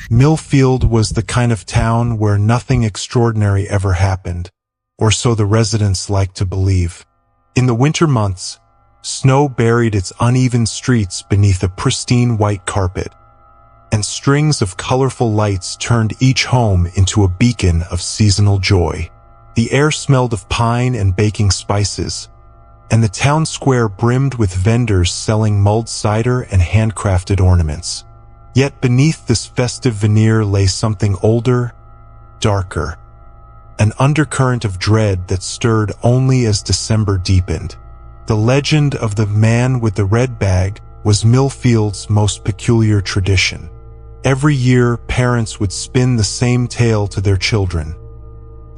Millfield was the kind of town where nothing extraordinary ever happened, or so the residents liked to believe. In the winter months, snow buried its uneven streets beneath a pristine white carpet, and strings of colorful lights turned each home into a beacon of seasonal joy. The air smelled of pine and baking spices, and the town square brimmed with vendors selling mulled cider and handcrafted ornaments. Yet beneath this festive veneer lay something older, darker, an undercurrent of dread that stirred only as December deepened. The legend of the man with the red bag was Millfield's most peculiar tradition. Every year, parents would spin the same tale to their children.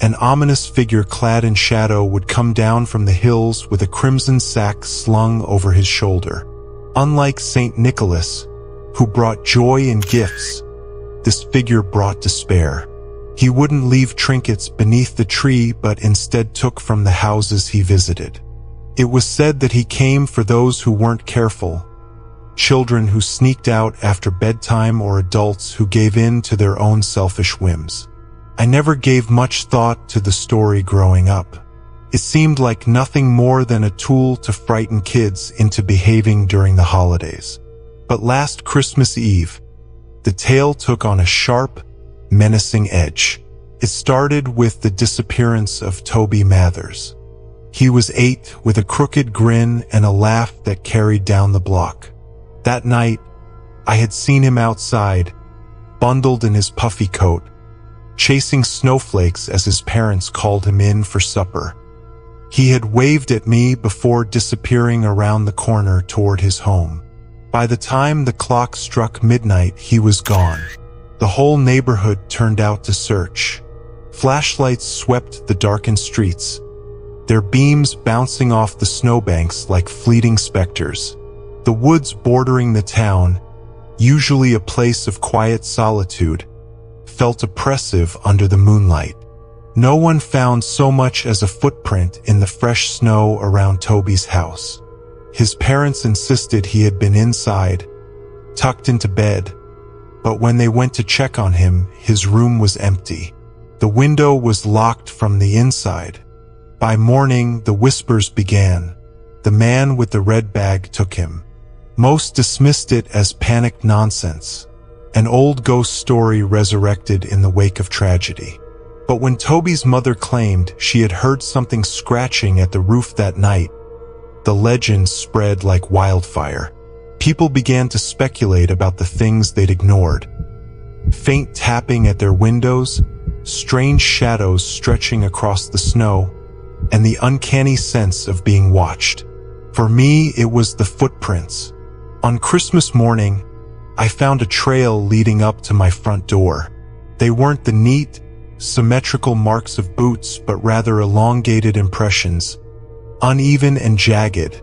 An ominous figure clad in shadow would come down from the hills with a crimson sack slung over his shoulder. Unlike St. Nicholas, who brought joy and gifts, this figure brought despair. He wouldn't leave trinkets beneath the tree but instead took from the houses he visited. It was said that he came for those who weren't careful, children who sneaked out after bedtime or adults who gave in to their own selfish whims. I never gave much thought to the story growing up. It seemed like nothing more than a tool to frighten kids into behaving during the holidays. But last Christmas Eve, the tale took on a sharp, menacing edge. It started with the disappearance of Toby Mathers. He was 8 with a crooked grin and a laugh that carried down the block. That night, I had seen him outside, bundled in his puffy coat, chasing snowflakes as his parents called him in for supper. He had waved at me before disappearing around the corner toward his home. By the time the clock struck midnight, he was gone. The whole neighborhood turned out to search. Flashlights swept the darkened streets, their beams bouncing off the snowbanks like fleeting specters. The woods bordering the town, usually a place of quiet solitude, felt oppressive under the moonlight. No one found so much as a footprint in the fresh snow around Toby's house. His parents insisted he had been inside, tucked into bed, but when they went to check on him, his room was empty. The window was locked from the inside. By morning, the whispers began. The man with the red bag took him. Most dismissed it as panicked nonsense, an old ghost story resurrected in the wake of tragedy. But when Toby's mother claimed she had heard something scratching at the roof that night, the legend spread like wildfire. People began to speculate about the things they'd ignored. Faint tapping at their windows, strange shadows stretching across the snow, and the uncanny sense of being watched. For me, it was the footprints. On Christmas morning, I found a trail leading up to my front door. They weren't the neat, symmetrical marks of boots, but rather elongated impressions, uneven and jagged,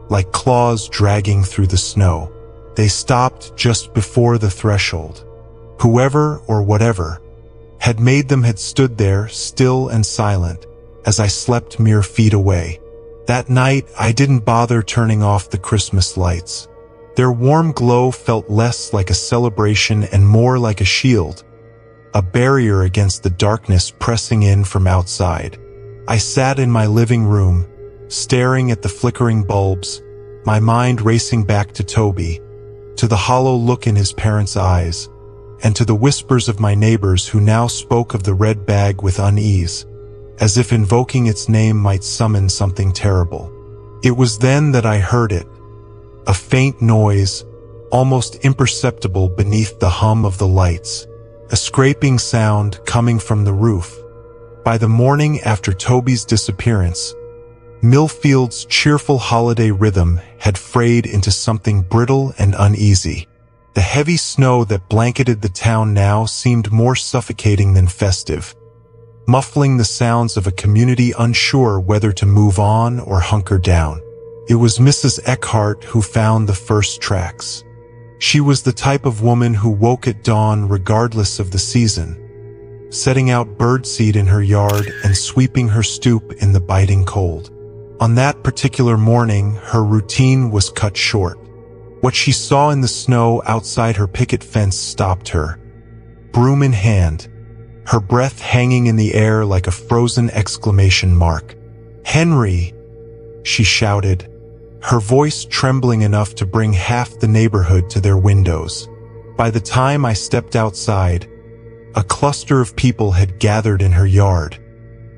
like claws dragging through the snow. They stopped just before the threshold. Whoever or whatever had made them had stood there, still and silent, as I slept mere feet away. That night, I didn't bother turning off the Christmas lights. Their warm glow felt less like a celebration and more like a shield, a barrier against the darkness pressing in from outside. I sat in my living room, staring at the flickering bulbs, my mind racing back to Toby, to the hollow look in his parents' eyes, and to the whispers of my neighbors who now spoke of the red bag with unease, as if invoking its name might summon something terrible. It was then that I heard it, a faint noise, almost imperceptible beneath the hum of the lights, a scraping sound coming from the roof. By the morning after Toby's disappearance, Millfield's cheerful holiday rhythm had frayed into something brittle and uneasy. The heavy snow that blanketed the town now seemed more suffocating than festive, muffling the sounds of a community unsure whether to move on or hunker down. It was Mrs. Eckhart who found the first tracks. She was the type of woman who woke at dawn regardless of the season, setting out birdseed in her yard and sweeping her stoop in the biting cold. On that particular morning, her routine was cut short. What she saw in the snow outside her picket fence stopped her. broom in hand, her breath hanging in the air like a frozen exclamation mark. "Henry!" she shouted, her voice trembling enough to bring half the neighborhood to their windows. By the time I stepped outside, a cluster of people had gathered in her yard,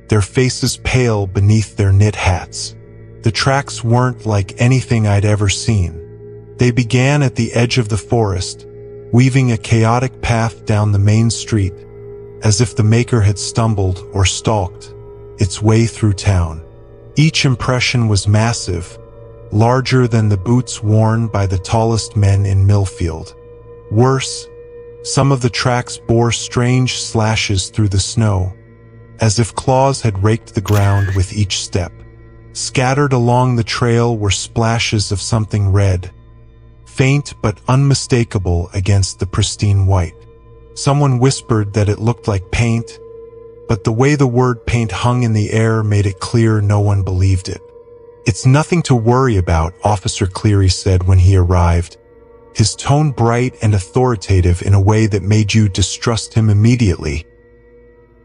their faces pale beneath their knit hats. The tracks weren't like anything I'd ever seen. They began at the edge of the forest, weaving a chaotic path down the main street, as if the maker had stumbled or stalked its way through town. Each impression was massive, larger than the boots worn by the tallest men in Millfield. Worse, some of the tracks bore strange slashes through the snow, as if claws had raked the ground with each step. Scattered along the trail were splashes of something red, faint but unmistakable against the pristine white. Someone whispered that it looked like paint, but the way the word paint hung in the air made it clear no one believed it. "It's nothing to worry about," Officer Cleary said when he arrived, his tone bright and authoritative in a way that made you distrust him immediately.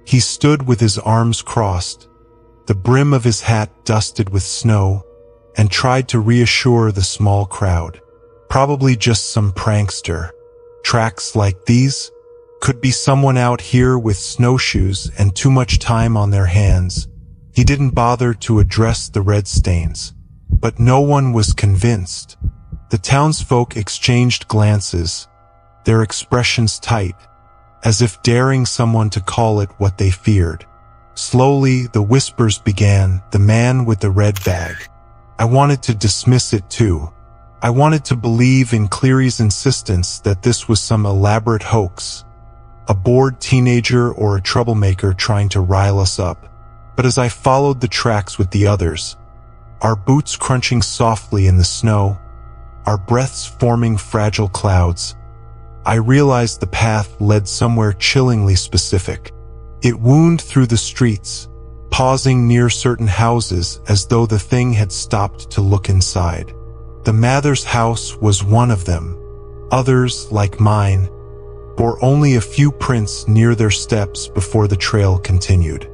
He stood with his arms crossed, the brim of his hat dusted with snow, and tried to reassure the small crowd. Probably just some prankster. Tracks like these? Could be someone out here with snowshoes and too much time on their hands. He didn't bother to address the red stains. But no one was convinced. The townsfolk exchanged glances, their expressions tight, as if daring someone to call it what they feared. Slowly, the whispers began, "The man with the red bag." I wanted to dismiss it too. I wanted to believe in Cleary's insistence that this was some elaborate hoax, a bored teenager or a troublemaker trying to rile us up. But as I followed the tracks with the others, our boots crunching softly in the snow, our breaths forming fragile clouds, I realized the path led somewhere chillingly specific. It wound through the streets, pausing near certain houses as though the thing had stopped to look inside. The Mathers house was one of them. Others, like mine, bore only a few prints near their steps before the trail continued.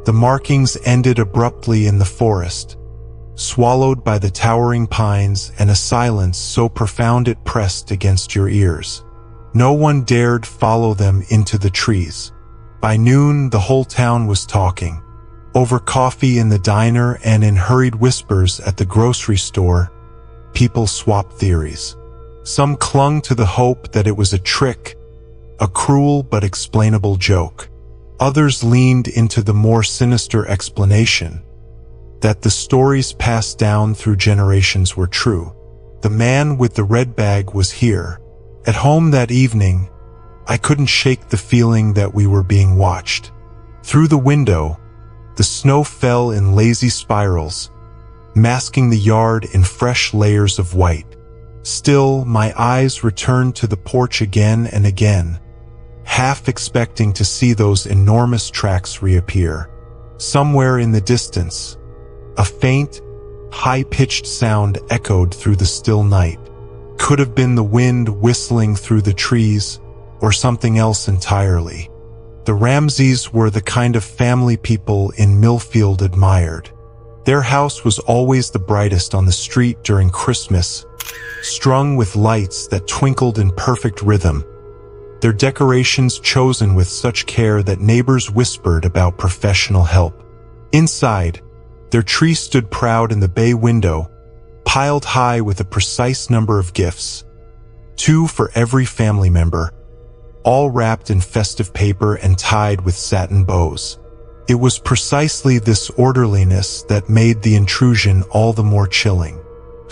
The markings ended abruptly in the forest, swallowed by the towering pines and a silence so profound it pressed against your ears. No one dared follow them into the trees. By noon, the whole town was talking. Over coffee in the diner and in hurried whispers at the grocery store, people swapped theories. Some clung to the hope that it was a trick, a cruel but explainable joke. Others leaned into the more sinister explanation, that the stories passed down through generations were true. The man with the red bag was here. At home that evening, I couldn't shake the feeling that we were being watched. Through the window, the snow fell in lazy spirals, masking the yard in fresh layers of white. Still, my eyes returned to the porch again and again, half expecting to see those enormous tracks reappear. Somewhere in the distance, a faint, high-pitched sound echoed through the still night. Could have been the wind whistling through the trees, or something else entirely. The Ramseys were the kind of family people in Millfield admired. Their house was always the brightest on the street during Christmas, strung with lights that twinkled in perfect rhythm, their decorations chosen with such care that neighbors whispered about professional help. Inside, their tree stood proud in the bay window, piled high with a precise number of gifts, 2 for every family member, all wrapped in festive paper and tied with satin bows. It was precisely this orderliness that made the intrusion all the more chilling.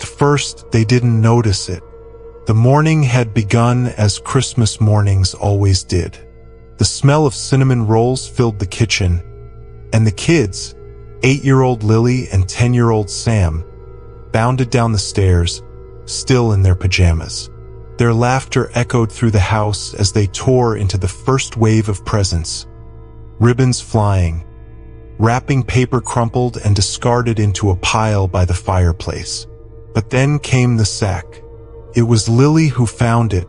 At first, they didn't notice it. The morning had begun as Christmas mornings always did. The smell of cinnamon rolls filled the kitchen, and the kids, 8-year-old Lily and 10-year-old Sam, bounded down the stairs, still in their pajamas. Their laughter echoed through the house as they tore into the first wave of presents, ribbons flying, wrapping paper crumpled and discarded into a pile by the fireplace. But then came the sack. It was Lily who found it,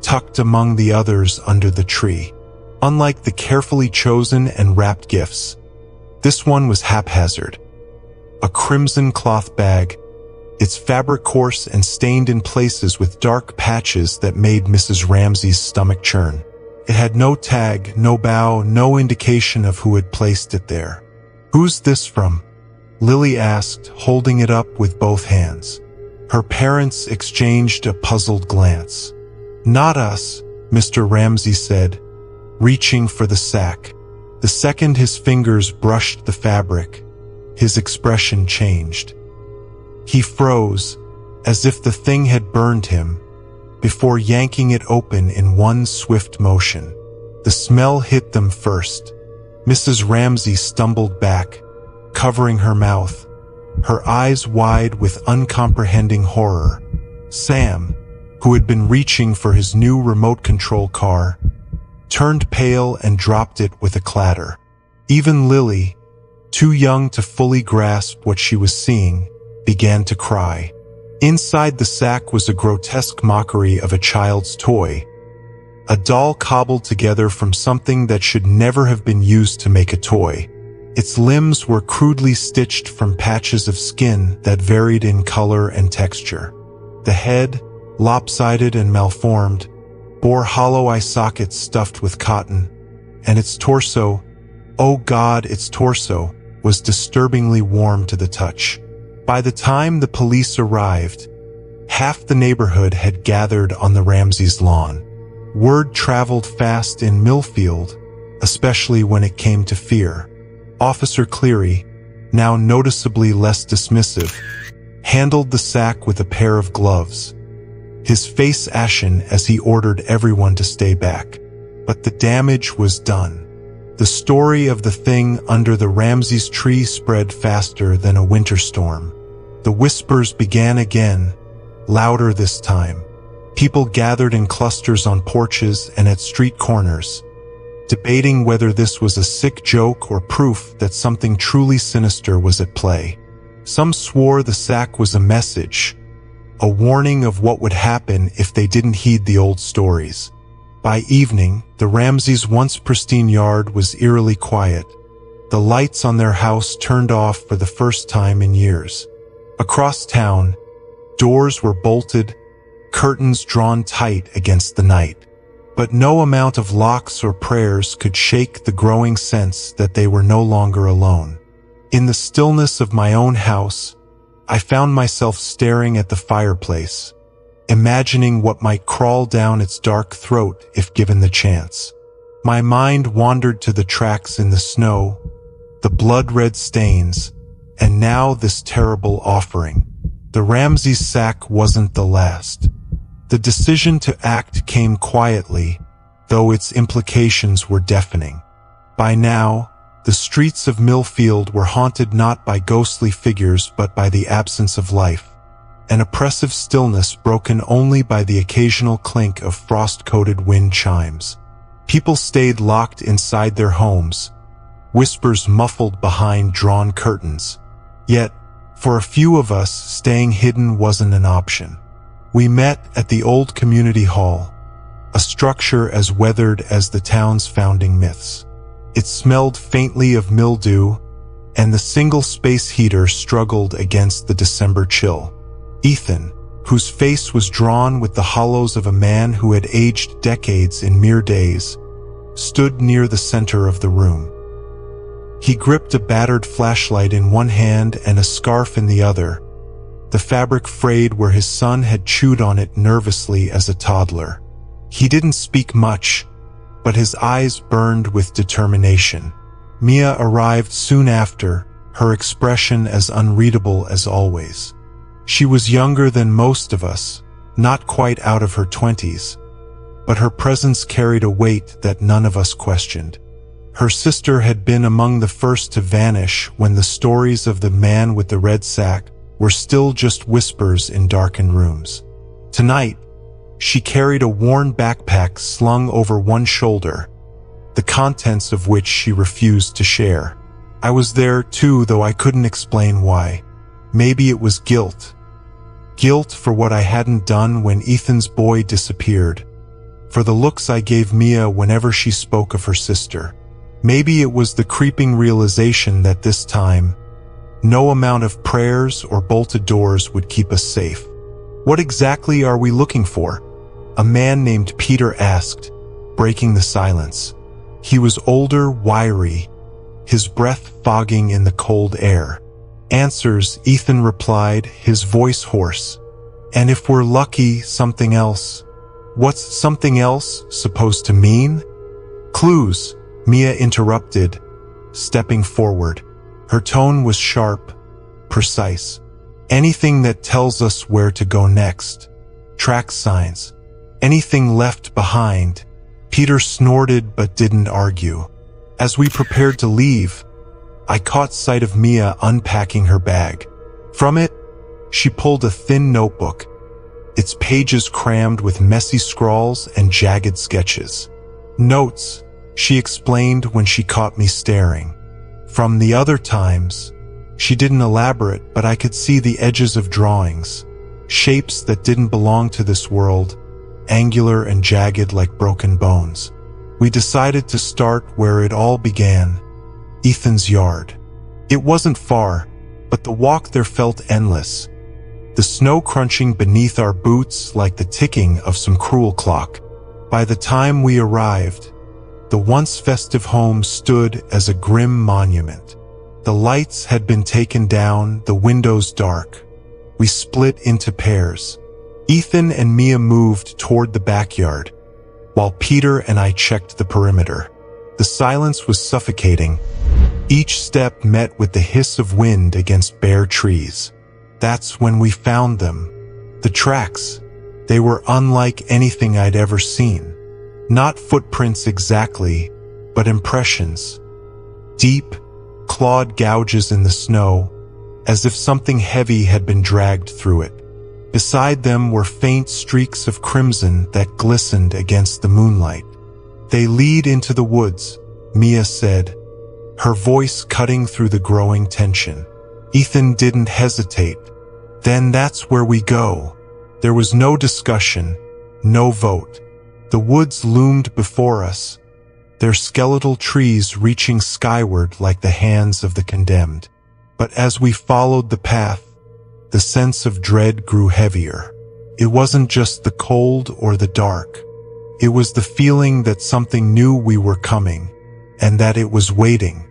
tucked among the others under the tree. Unlike the carefully chosen and wrapped gifts, this one was haphazard. A crimson cloth bag, its fabric coarse and stained in places with dark patches that made Mrs. Ramsey's stomach churn. It had no tag, no bow, no indication of who had placed it there. "Who's this from?" Lily asked, holding it up with both hands. Her parents exchanged a puzzled glance. "Not us," Mr. Ramsey said, reaching for the sack. The second his fingers brushed the fabric, his expression changed. He froze, as if the thing had burned him, before yanking it open in one swift motion. The smell hit them first. Mrs. Ramsey stumbled back, covering her mouth, her eyes wide with uncomprehending horror. Sam, who had been reaching for his new remote control car, turned pale and dropped it with a clatter. Even Lily, too young to fully grasp what she was seeing, began to cry. Inside the sack was a grotesque mockery of a child's toy, a doll cobbled together from something that should never have been used to make a toy. Its limbs were crudely stitched from patches of skin that varied in color and texture. The head, lopsided and malformed, bore hollow eye sockets stuffed with cotton, and its torso, oh God, its torso, was disturbingly warm to the touch. By the time the police arrived, half the neighborhood had gathered on the Ramseys' lawn. Word traveled fast in Millfield, especially when it came to fear. Officer Cleary, now noticeably less dismissive, handled the sack with a pair of gloves, his face ashen as he ordered everyone to stay back. But the damage was done. The story of the thing under the Ramseys' tree spread faster than a winter storm. The whispers began again, louder this time. People gathered in clusters on porches and at street corners, debating whether this was a sick joke or proof that something truly sinister was at play. Some swore the sack was a message, a warning of what would happen if they didn't heed the old stories. By evening, the Ramseys' once pristine yard was eerily quiet, the lights on their house turned off for the first time in years. Across town, doors were bolted, curtains drawn tight against the night. But no amount of locks or prayers could shake the growing sense that they were no longer alone. In the stillness of my own house, I found myself staring at the fireplace, imagining what might crawl down its dark throat if given the chance. My mind wandered to the tracks in the snow, the blood-red stains, and now this terrible offering. The Ramsey sack wasn't the last. The decision to act came quietly, though its implications were deafening. By now, the streets of Millfield were haunted not by ghostly figures but by the absence of life, an oppressive stillness broken only by the occasional clink of frost-coated wind chimes. People stayed locked inside their homes, whispers muffled behind drawn curtains. Yet, for a few of us, staying hidden wasn't an option. We met at the old community hall, a structure as weathered as the town's founding myths. It smelled faintly of mildew, and the single space heater struggled against the December chill. Ethan, whose face was drawn with the hollows of a man who had aged decades in mere days, stood near the center of the room. He gripped a battered flashlight in one hand and a scarf in the other, the fabric frayed where his son had chewed on it nervously as a toddler. He didn't speak much, but his eyes burned with determination. Mia arrived soon after, her expression as unreadable as always. She was younger than most of us, not quite out of her 20s, but her presence carried a weight that none of us questioned. Her sister had been among the first to vanish when the stories of the man with the red sack were still just whispers in darkened rooms. Tonight, she carried a worn backpack slung over one shoulder, the contents of which she refused to share. I was there too, though I couldn't explain why. Maybe it was guilt. Guilt for what I hadn't done when Ethan's boy disappeared. for the looks I gave Mia whenever she spoke of her sister. Maybe it was the creeping realization that this time, no amount of prayers or bolted doors would keep us safe. "What exactly are we looking for?" a man named Peter asked, breaking the silence. He was older, wiry, his breath fogging in the cold air. "Answers," Ethan replied, his voice hoarse. "And if we're lucky, something else." "What's something else supposed to mean?" "Clues," Mia interrupted, stepping forward. Her tone was sharp, precise. "Anything that tells us where to go next. Track signs. Anything left behind." Peter snorted but didn't argue. As we prepared to leave, I caught sight of Mia unpacking her bag. From it, she pulled a thin notebook, its pages crammed with messy scrawls and jagged sketches. "Notes," she explained when she caught me staring. From the other times, she didn't elaborate, but I could see the edges of drawings, shapes that didn't belong to this world, angular and jagged like broken bones. We decided to start where it all began, Ethan's yard. It wasn't far, but the walk there felt endless, the snow crunching beneath our boots like the ticking of some cruel clock. By the time we arrived, the once festive home stood as a grim monument. The lights had been taken down, the windows dark. We split into pairs. Ethan and Mia moved toward the backyard, while Peter and I checked the perimeter. The silence was suffocating. Each step met with the hiss of wind against bare trees. That's when we found them. The tracks. They were unlike anything I'd ever seen. Not footprints exactly, but impressions. Deep, clawed gouges in the snow, as if something heavy had been dragged through it. Beside them were faint streaks of crimson that glistened against the moonlight. "They lead into the woods," Mia said, her voice cutting through the growing tension. Ethan didn't hesitate. "Then that's where we go." There was no discussion, no vote. The woods loomed before us, their skeletal trees reaching skyward like the hands of the condemned. But as we followed the path, the sense of dread grew heavier. It wasn't just the cold or the dark. It was the feeling that something knew we were coming, and that it was waiting.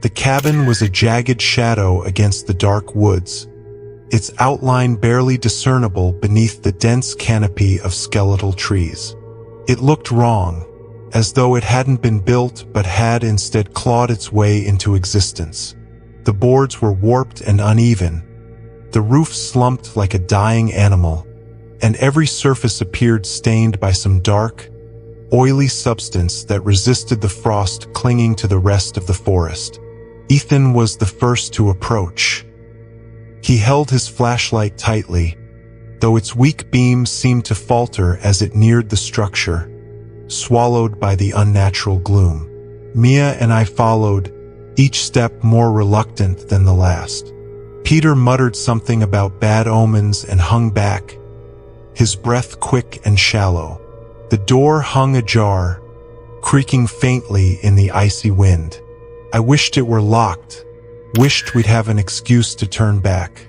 The cabin was a jagged shadow against the dark woods, its outline barely discernible beneath the dense canopy of skeletal trees. It looked wrong, as though it hadn't been built but had instead clawed its way into existence. The boards were warped and uneven, the roof slumped like a dying animal, and every surface appeared stained by some dark, oily substance that resisted the frost clinging to the rest of the forest. Ethan was the first to approach. He held his flashlight tightly, though its weak beam seemed to falter as it neared the structure, swallowed by the unnatural gloom. Mia and I followed, each step more reluctant than the last. Peter muttered something about bad omens and hung back, his breath quick and shallow. The door hung ajar, creaking faintly in the icy wind. I wished it were locked, wished we'd have an excuse to turn back.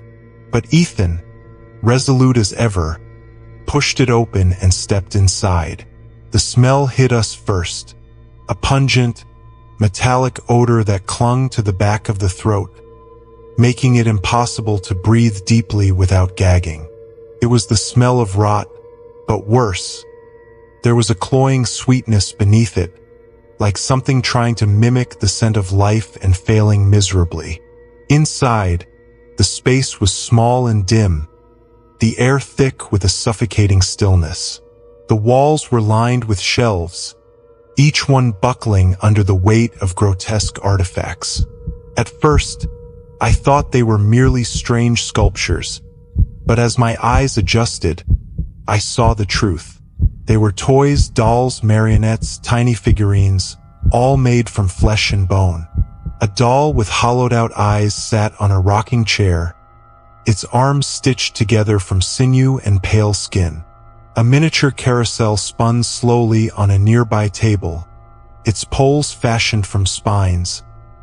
But Ethan, resolute as ever, pushed it open and stepped inside. The smell hit us first, a pungent, metallic odor that clung to the back of the throat, making it impossible to breathe deeply without gagging. It was the smell of rot, but worse. There was a cloying sweetness beneath it, like something trying to mimic the scent of life and failing miserably. Inside, the space was small and dim, the air thick with a suffocating stillness. The walls were lined with shelves, each one buckling under the weight of grotesque artifacts. At first, I thought they were merely strange sculptures, but as my eyes adjusted, I saw the truth. They were toys, dolls, marionettes, tiny figurines, all made from flesh and bone. A doll with hollowed-out eyes sat on a rocking chair, its arms stitched together from sinew and pale skin. A miniature carousel spun slowly on a nearby table, its poles fashioned from spines,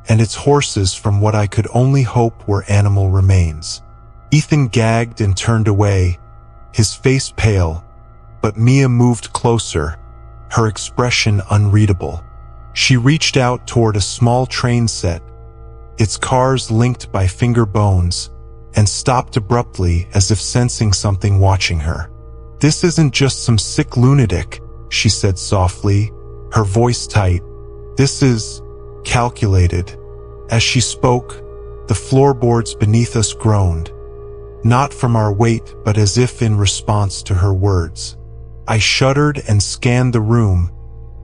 and its horses from what I could only hope were animal remains. Ethan gagged and turned away, his face pale, but Mia moved closer, her expression unreadable. She reached out toward a small train set, its cars linked by finger bones, and stopped abruptly as if sensing something watching her. "This isn't just some sick lunatic," she said softly, her voice tight. "This is calculated." As she spoke, the floorboards beneath us groaned, not from our weight but as if in response to her words. I shuddered and scanned the room,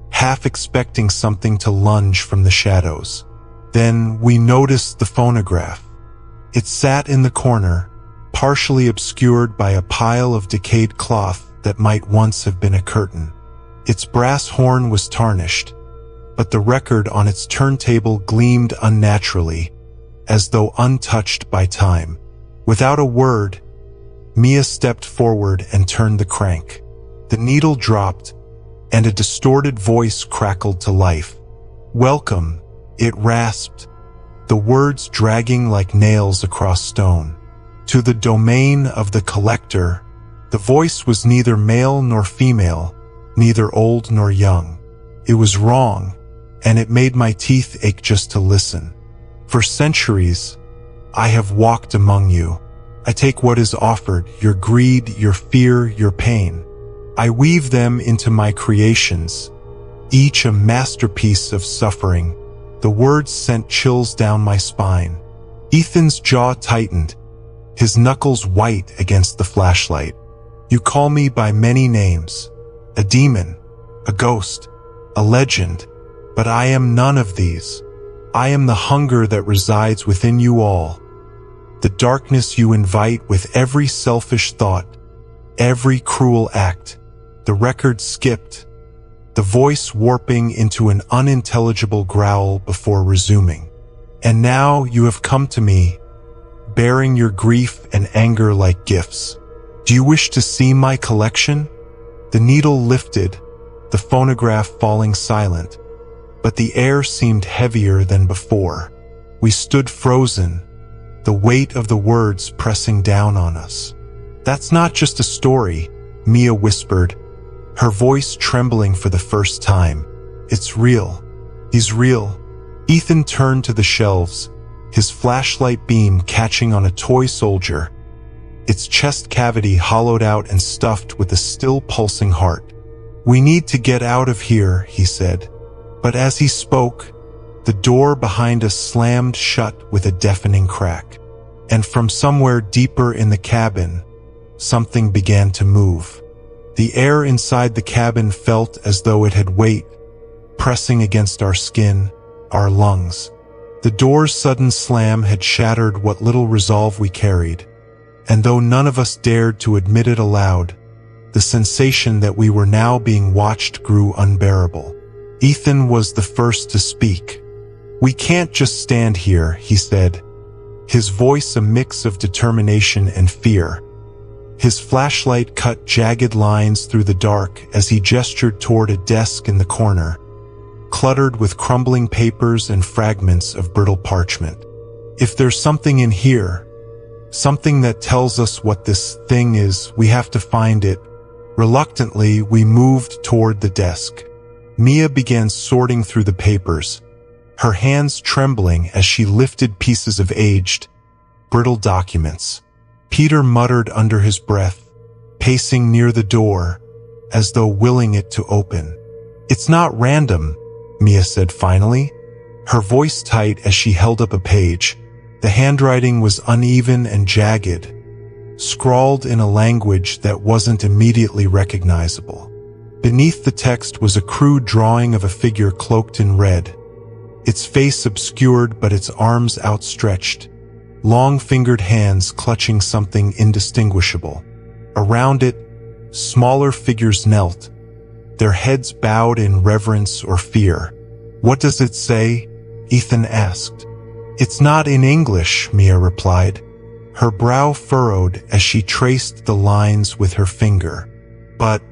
half expecting something to lunge from the shadows. Then we noticed the phonograph. It sat in the corner, partially obscured by a pile of decayed cloth that might once have been a curtain. Its brass horn was tarnished, but the record on its turntable gleamed unnaturally, as though untouched by time. Without a word, Mia stepped forward and turned the crank. The needle dropped, and a distorted voice crackled to life. "Welcome," it rasped, the words dragging like nails across stone. "To the domain of the collector." The voice was neither male nor female, neither old nor young. It was wrong, and it made my teeth ache just to listen. "For centuries, I have walked among you. I take what is offered, your greed, your fear, your pain. I weave them into my creations, each a masterpiece of suffering." The words sent chills down my spine. Ethan's jaw tightened, his knuckles white against the flashlight. "You call me by many names, a demon, a ghost, a legend, but I am none of these. I am the hunger that resides within you all, the darkness you invite with every selfish thought, every cruel act." The record skipped, the voice warping into an unintelligible growl before resuming. "And now you have come to me, bearing your grief and anger like gifts. Do you wish to see my collection?" The needle lifted, the phonograph falling silent, but the air seemed heavier than before. We stood frozen, the weight of the words pressing down on us. "That's not just a story," Mia whispered, her voice trembling for the first time. "It's real. He's real." Ethan turned to the shelves, his flashlight beam catching on a toy soldier, its chest cavity hollowed out and stuffed with a still pulsing heart. "We need to get out of here," he said. But as he spoke, the door behind us slammed shut with a deafening crack. And from somewhere deeper in the cabin, something began to move. The air inside the cabin felt as though it had weight, pressing against our skin, our lungs. The door's sudden slam had shattered what little resolve we carried, and though none of us dared to admit it aloud, the sensation that we were now being watched grew unbearable. Ethan was the first to speak. "We can't just stand here," he said, his voice a mix of determination and fear. His flashlight cut jagged lines through the dark as he gestured toward a desk in the corner, cluttered with crumbling papers and fragments of brittle parchment. "If there's something in here, something that tells us what this thing is, we have to find it." Reluctantly, we moved toward the desk. Mia began sorting through the papers, her hands trembling as she lifted pieces of aged, brittle documents. Peter muttered under his breath, pacing near the door, as though willing it to open. "It's not random," Mia said finally, her voice tight as she held up a page. The handwriting was uneven and jagged, scrawled in a language that wasn't immediately recognizable. Beneath the text was a crude drawing of a figure cloaked in red, its face obscured but its arms outstretched, long-fingered hands clutching something indistinguishable. Around it, smaller figures knelt, their heads bowed in reverence or fear. "What does it say?" Ethan asked. "It's not in English," Mia replied, her brow furrowed as she traced the lines with her finger. but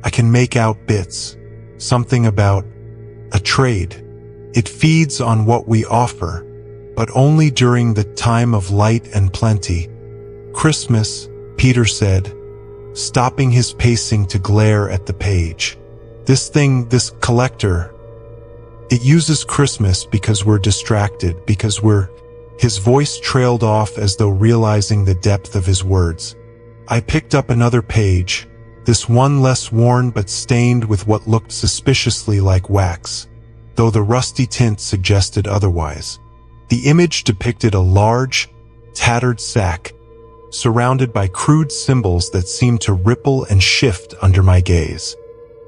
I can make out bits. Something about a trade. It feeds on what we offer, but only during the time of light and plenty. Christmas, Peter said, stopping his pacing to glare at the page. This thing, this collector, it uses Christmas because we're distracted, because we're... His voice trailed off as though realizing the depth of his words. I picked up another page, this one less worn but stained with what looked suspiciously like wax, though the rusty tint suggested otherwise. The image depicted a large, tattered sack, surrounded by crude symbols that seemed to ripple and shift under my gaze.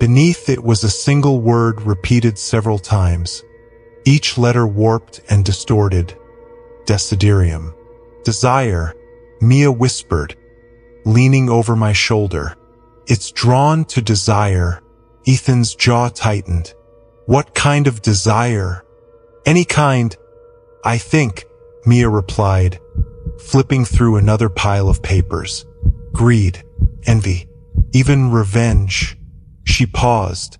Beneath it was a single word repeated several times, each letter warped and distorted. Desiderium. Desire, Mia whispered, leaning over my shoulder. It's drawn to desire. Ethan's jaw tightened. What kind of desire? Any kind, I think, Mia replied, flipping through another pile of papers. Greed, envy, even revenge. She paused,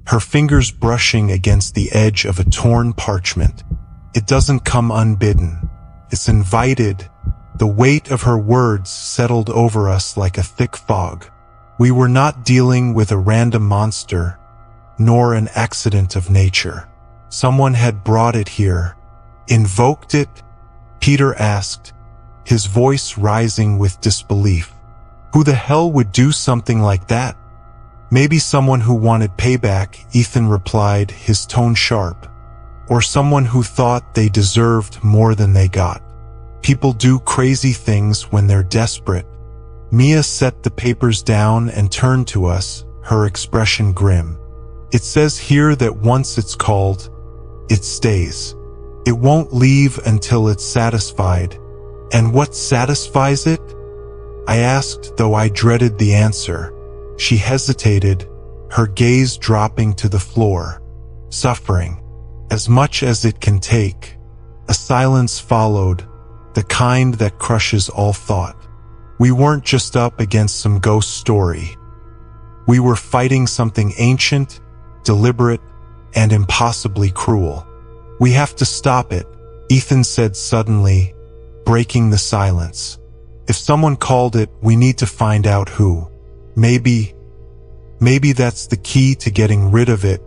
her fingers brushing against the edge of a torn parchment. It doesn't come unbidden. It's invited. The weight of her words settled over us like a thick fog. We were not dealing with a random monster, nor an accident of nature. Someone had brought it here. Invoked it? Peter asked, his voice rising with disbelief. Who the hell would do something like that? Maybe someone who wanted payback, Ethan replied, his tone sharp. Or someone who thought they deserved more than they got. People do crazy things when they're desperate. Mia set the papers down and turned to us, her expression grim. It says here that once it's called, it stays. It won't leave until it's satisfied. And what satisfies it? I asked, though I dreaded the answer. She hesitated, her gaze dropping to the floor. Suffering. As much as it can take. A silence followed, the kind that crushes all thought. We weren't just up against some ghost story. We were fighting something ancient, deliberate, and impossibly cruel. We have to stop it, Ethan said suddenly, breaking the silence. If someone called it, we need to find out who. Maybe that's the key to getting rid of it.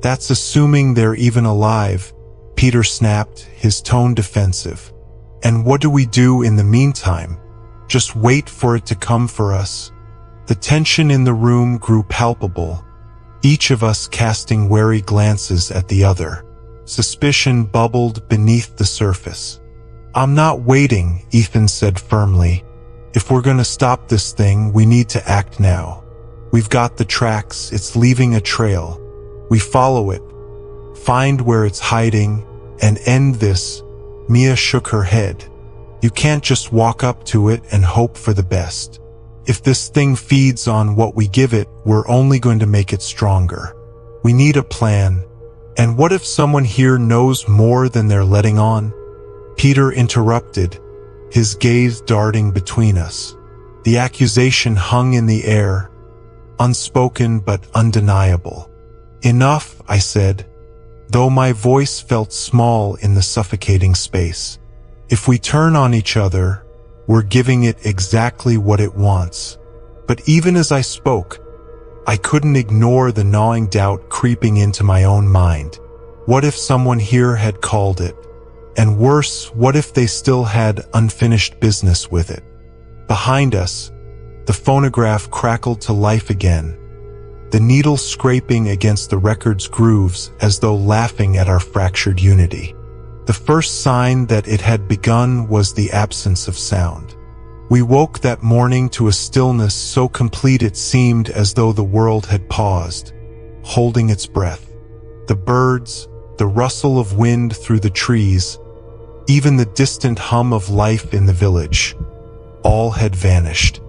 That's assuming they're even alive, Peter snapped, his tone defensive. And what do we do in the meantime? Just wait for it to come for us? The tension in the room grew palpable, each of us casting wary glances at the other. Suspicion bubbled beneath the surface. I'm not waiting, Ethan said firmly. If we're gonna stop this thing, we need to act now. We've got the tracks, it's leaving a trail. We follow it, find where it's hiding, and end this. Mia shook her head. You can't just walk up to it and hope for the best. If this thing feeds on what we give it, we're only going to make it stronger. We need a plan. And what if someone here knows more than they're letting on? Peter interrupted, his gaze darting between us. The accusation hung in the air, unspoken but undeniable. Enough, I said, though my voice felt small in the suffocating space. If we turn on each other, we're giving it exactly what it wants. But even as I spoke, I couldn't ignore the gnawing doubt creeping into my own mind. What if someone here had called it? And worse, what if they still had unfinished business with it? Behind us, the phonograph crackled to life again, the needle scraping against the record's grooves as though laughing at our fractured unity. The first sign that it had begun was the absence of sound. We woke that morning to a stillness so complete it seemed as though the world had paused, holding its breath. The birds, the rustle of wind through the trees, even the distant hum of life in the village, all had vanished.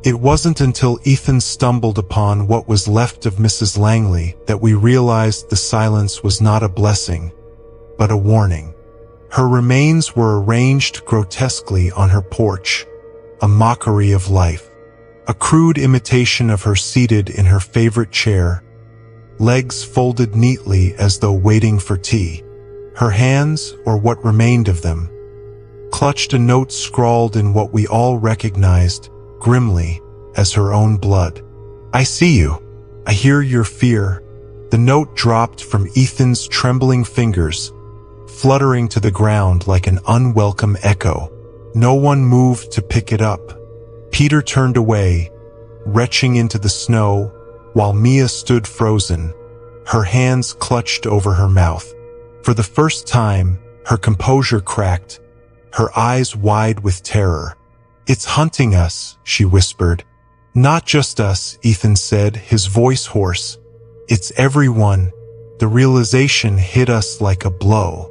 It wasn't until Ethan stumbled upon what was left of Mrs. Langley that we realized the silence was not a blessing, but a warning. Her remains were arranged grotesquely on her porch, a mockery of life. a crude imitation of her seated in her favorite chair, legs folded neatly as though waiting for tea. Her hands, or what remained of them, clutched a note scrawled in what we all recognized, grimly, as her own blood. "I see you. I hear your fear." The note dropped from Ethan's trembling fingers, fluttering to the ground like an unwelcome echo. No one moved to pick it up. Peter turned away, retching into the snow, while Mia stood frozen, her hands clutched over her mouth. For the first time, her composure cracked, her eyes wide with terror. "It's hunting us," she whispered. "Not just us," Ethan said, his voice hoarse. "It's everyone." The realization hit us like a blow.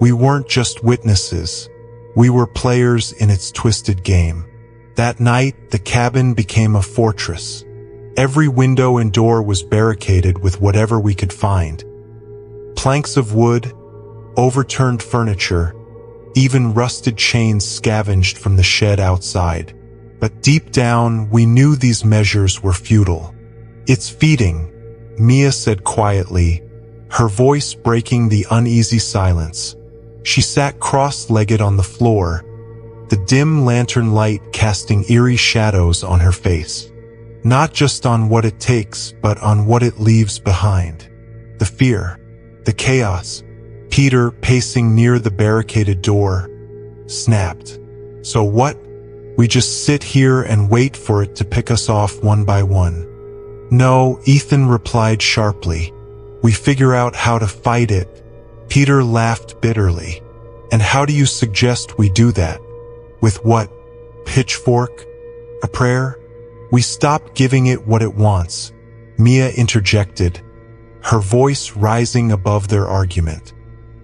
We weren't just witnesses. We were players in its twisted game. That night, the cabin became a fortress. Every window and door was barricaded with whatever we could find. Planks of wood, overturned furniture, even rusted chains scavenged from the shed outside. But deep down, we knew these measures were futile. "It's feeding," Mia said quietly, her voice breaking the uneasy silence. She sat cross-legged on the floor, the dim lantern light casting eerie shadows on her face. Not just on what it takes, but on what it leaves behind. The fear, the chaos. Peter, pacing near the barricaded door, snapped. "So what? We just sit here and wait for it to pick us off one by one?" "No," Ethan replied sharply. "We figure out how to fight it." Peter laughed bitterly. "And how do you suggest we do that? With what? Pitchfork? A prayer?" "We stop giving it what it wants," Mia interjected, her voice rising above their argument.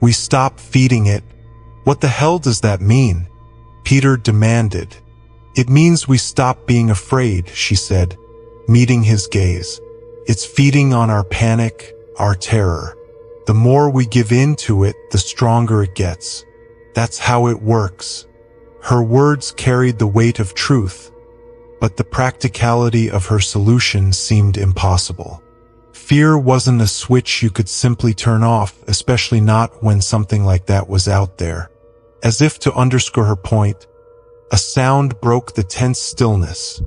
"We stop feeding it." "What the hell does that mean?" Peter demanded. "It means we stop being afraid," she said, meeting his gaze. "It's feeding on our panic, our terror. The more we give in to it, the stronger it gets. That's how it works." Her words carried the weight of truth, but the practicality of her solution seemed impossible. Fear wasn't a switch you could simply turn off, especially not when something like that was out there. As if to underscore her point, a sound broke the tense stillness.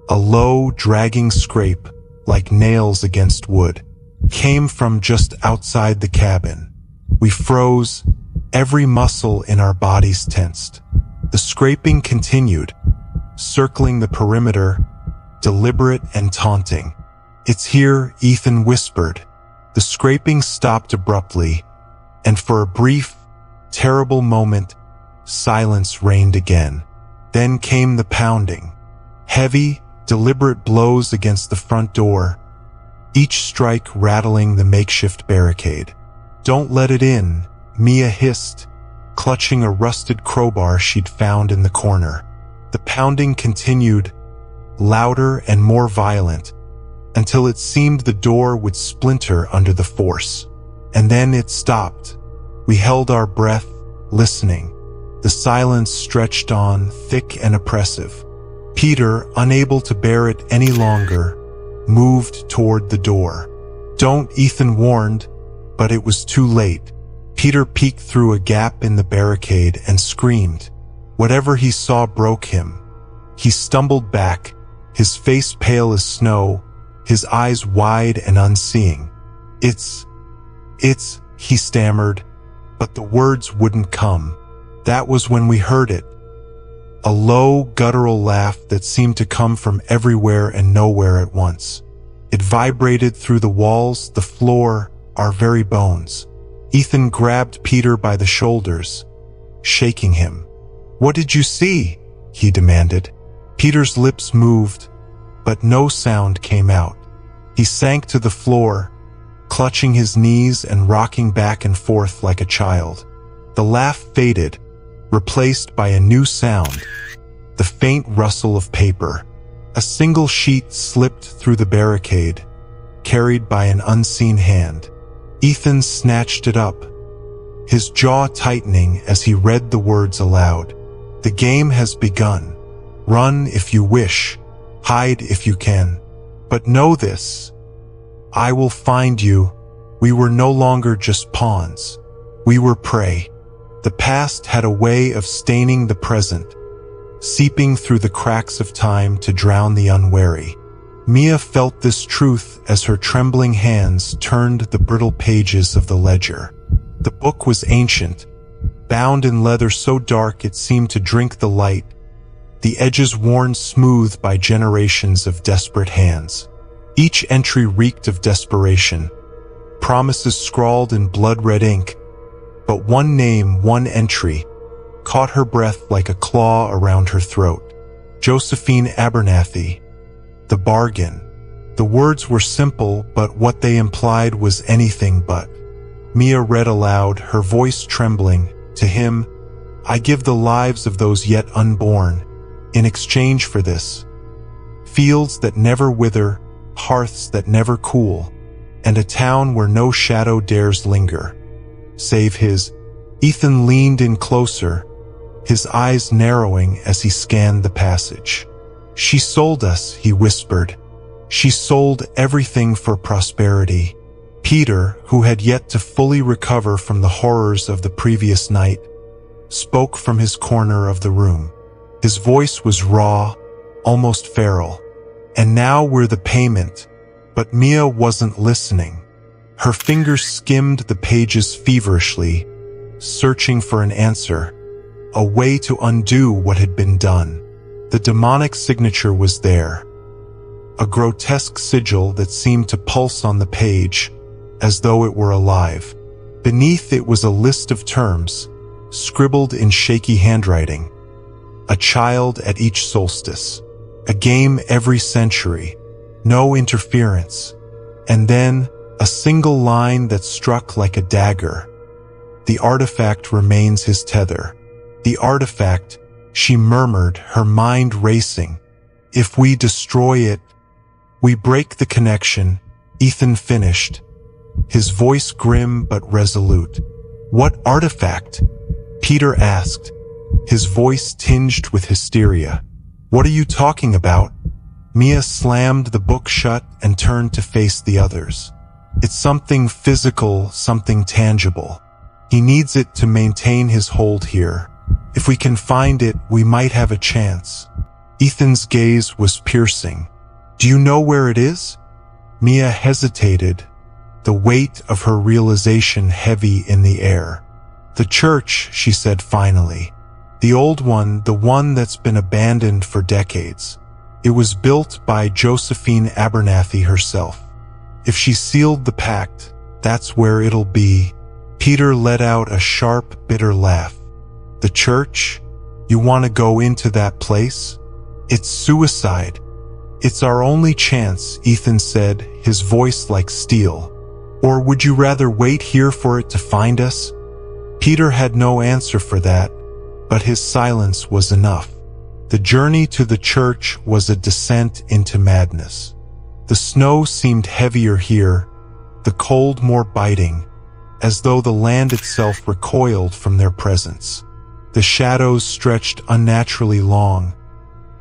A low, dragging scrape, like nails against wood, came from just outside the cabin. We froze, every muscle in our bodies tensed. The scraping continued, circling the perimeter, deliberate and taunting. "It's here," Ethan whispered. The scraping stopped abruptly, and for a brief, terrible moment, silence reigned again. Then came the pounding. Heavy, deliberate blows against the front door, each strike rattling the makeshift barricade. "Don't let it in," Mia hissed, clutching a rusted crowbar she'd found in the corner. The pounding continued, louder and more violent, until it seemed the door would splinter under the force. And then it stopped. We held our breath, listening. The silence stretched on, thick and oppressive. Peter, unable to bear it any longer, moved toward the door. "Don't," Ethan warned, but it was too late. Peter peeked through a gap in the barricade and screamed. Whatever he saw broke him. He stumbled back, his face pale as snow, his eyes wide and unseeing. It's, he stammered, but the words wouldn't come. That was when we heard it. A low, guttural laugh that seemed to come from everywhere and nowhere at once. It vibrated through the walls, the floor, our very bones. Ethan grabbed Peter by the shoulders, shaking him. "What did you see?" he demanded. Peter's lips moved, but no sound came out. He sank to the floor, clutching his knees and rocking back and forth like a child. The laugh faded, replaced by a new sound, the faint rustle of paper. A single sheet slipped through the barricade, carried by an unseen hand. Ethan snatched it up, his jaw tightening as he read the words aloud. "The game has begun. Run if you wish." Hide if you can. But know this. I will find you. We were no longer just pawns. We were prey. The past had a way of staining the present, seeping through the cracks of time to drown the unwary. Mia felt this truth as her trembling hands turned the brittle pages of the ledger. The book was ancient, bound in leather so dark it seemed to drink the light, the edges worn smooth by generations of desperate hands. Each entry reeked of desperation, promises scrawled in blood-red ink, but one name, one entry, caught her breath like a claw around her throat. Josephine Abernathy. The bargain. The words were simple, but what they implied was anything but. Mia read aloud, her voice trembling. To him, I give the lives of those yet unborn. In exchange for this, fields that never wither, hearths that never cool, and a town where no shadow dares linger, save his. Ethan leaned in closer, his eyes narrowing as he scanned the passage. She sold us, he whispered. She sold everything for prosperity. Peter, who had yet to fully recover from the horrors of the previous night, spoke from his corner of the room. His voice was raw, almost feral. And now we're the payment. But Mia wasn't listening. Her fingers skimmed the pages feverishly, searching for an answer, a way to undo what had been done. The demonic signature was there, a grotesque sigil that seemed to pulse on the page, as though it were alive. Beneath it was a list of terms, scribbled in shaky handwriting. A child at each solstice, a game every century, no interference, and then a single line that struck like a dagger. The artifact remains his tether. The artifact, she murmured, her mind racing. If we destroy it, we break the connection, Ethan finished, his voice grim but resolute. What artifact? Peter asked, his voice tinged with hysteria. What are you talking about? Mia slammed the book shut and turned to face the others. It's something physical, something tangible. He needs it to maintain his hold here. If we can find it, we might have a chance. Ethan's gaze was piercing. Do you know where it is? Mia hesitated, the weight of her realization heavy in the air. The church, she said finally. The old one, the one that's been abandoned for decades. It was built by Josephine Abernathy herself. If she sealed the pact, that's where it'll be. Peter let out a sharp, bitter laugh. The church? You want to go into that place? It's suicide. It's our only chance, Ethan said, his voice like steel. Or would you rather wait here for it to find us? Peter had no answer for that, but his silence was enough. The journey to the church was a descent into madness. The snow seemed heavier here, the cold more biting, as though the land itself recoiled from their presence. The shadows stretched unnaturally long,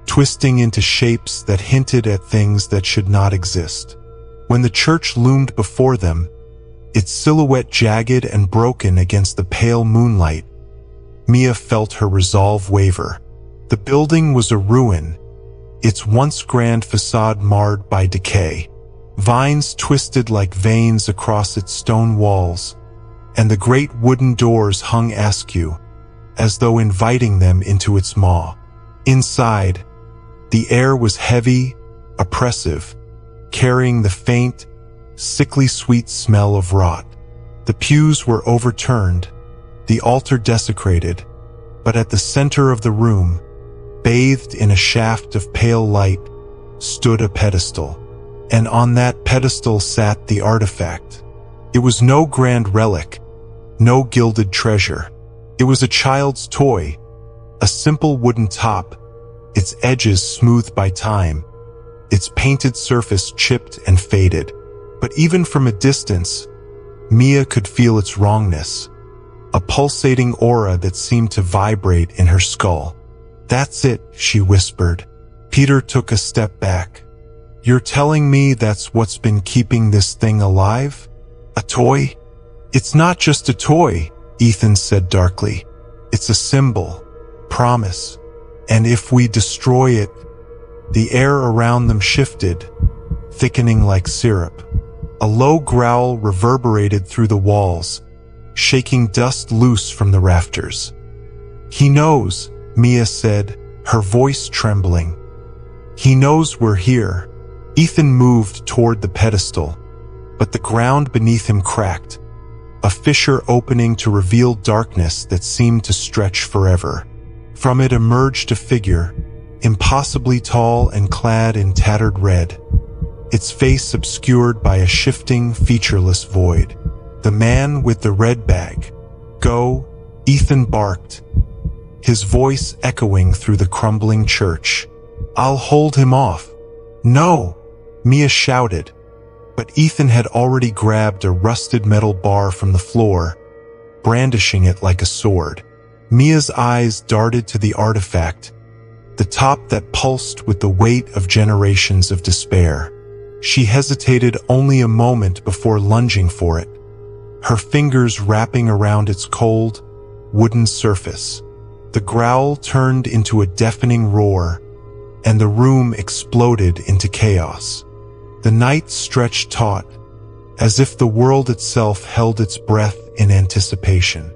twisting into shapes that hinted at things that should not exist. When the church loomed before them, its silhouette jagged and broken against the pale moonlight, Mia felt her resolve waver. The building was a ruin, its once grand facade marred by decay. Vines twisted like veins across its stone walls, and the great wooden doors hung askew, as though inviting them into its maw. Inside, the air was heavy, oppressive, carrying the faint, sickly sweet smell of rot. The pews were overturned, the altar desecrated, but at the center of the room, bathed in a shaft of pale light, stood a pedestal. And on that pedestal sat the artifact. It was no grand relic, no gilded treasure. It was a child's toy, a simple wooden top, its edges smoothed by time, its painted surface chipped and faded. But even from a distance, Mia could feel its wrongness, a pulsating aura that seemed to vibrate in her skull. That's it, she whispered. Peter took a step back. You're telling me that's what's been keeping this thing alive? A toy? It's not just a toy, Ethan said darkly. It's a symbol, promise. And if we destroy it, the air around them shifted, thickening like syrup. A low growl reverberated through the walls, shaking dust loose from the rafters. He knows, Mia said, her voice trembling. He knows we're here. Ethan moved toward the pedestal, but the ground beneath him cracked, a fissure opening to reveal darkness that seemed to stretch forever. From it emerged a figure, impossibly tall and clad in tattered red, its face obscured by a shifting, featureless void. The man with the red bag. Go, Ethan barked, his voice echoing through the crumbling church. I'll hold him off. No, Mia shouted, but Ethan had already grabbed a rusted metal bar from the floor, brandishing it like a sword. Mia's eyes darted to the artifact, the top that pulsed with the weight of generations of despair. She hesitated only a moment before lunging for it, her fingers wrapping around its cold, wooden surface. The growl turned into a deafening roar, and the room exploded into chaos. The night stretched taut, as if the world itself held its breath in anticipation.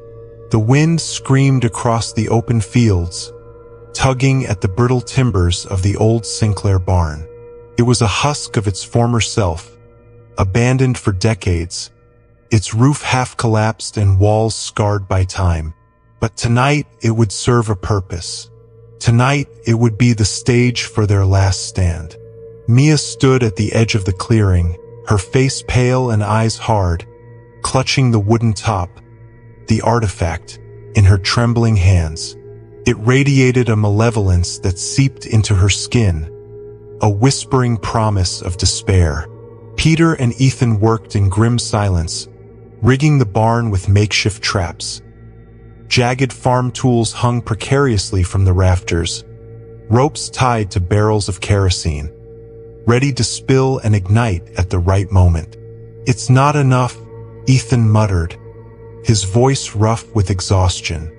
The wind screamed across the open fields, tugging at the brittle timbers of the old Sinclair barn. It was a husk of its former self, abandoned for decades, its roof half-collapsed and walls scarred by time. But tonight it would serve a purpose. Tonight it would be the stage for their last stand. Mia stood at the edge of the clearing, her face pale and eyes hard, clutching the wooden top, the artifact, in her trembling hands. It radiated a malevolence that seeped into her skin, a whispering promise of despair. Peter and Ethan worked in grim silence, rigging the barn with makeshift traps. Jagged farm tools hung precariously from the rafters, ropes tied to barrels of kerosene, ready to spill and ignite at the right moment. It's not enough, Ethan muttered, his voice rough with exhaustion.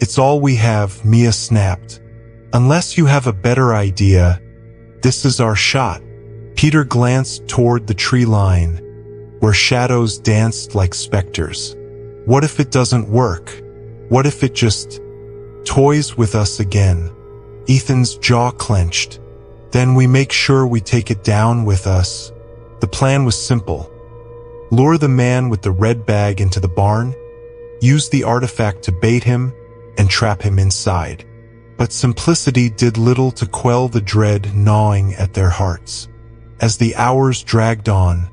It's all we have, Mia snapped. Unless you have a better idea, this is our shot. Peter glanced toward the tree line, where shadows danced like specters. What if it doesn't work? What if it just toys with us again? Ethan's jaw clenched. Then we make sure we take it down with us. The plan was simple. Lure the man with the red bag into the barn, use the artifact to bait him, and trap him inside. But simplicity did little to quell the dread gnawing at their hearts. As the hours dragged on,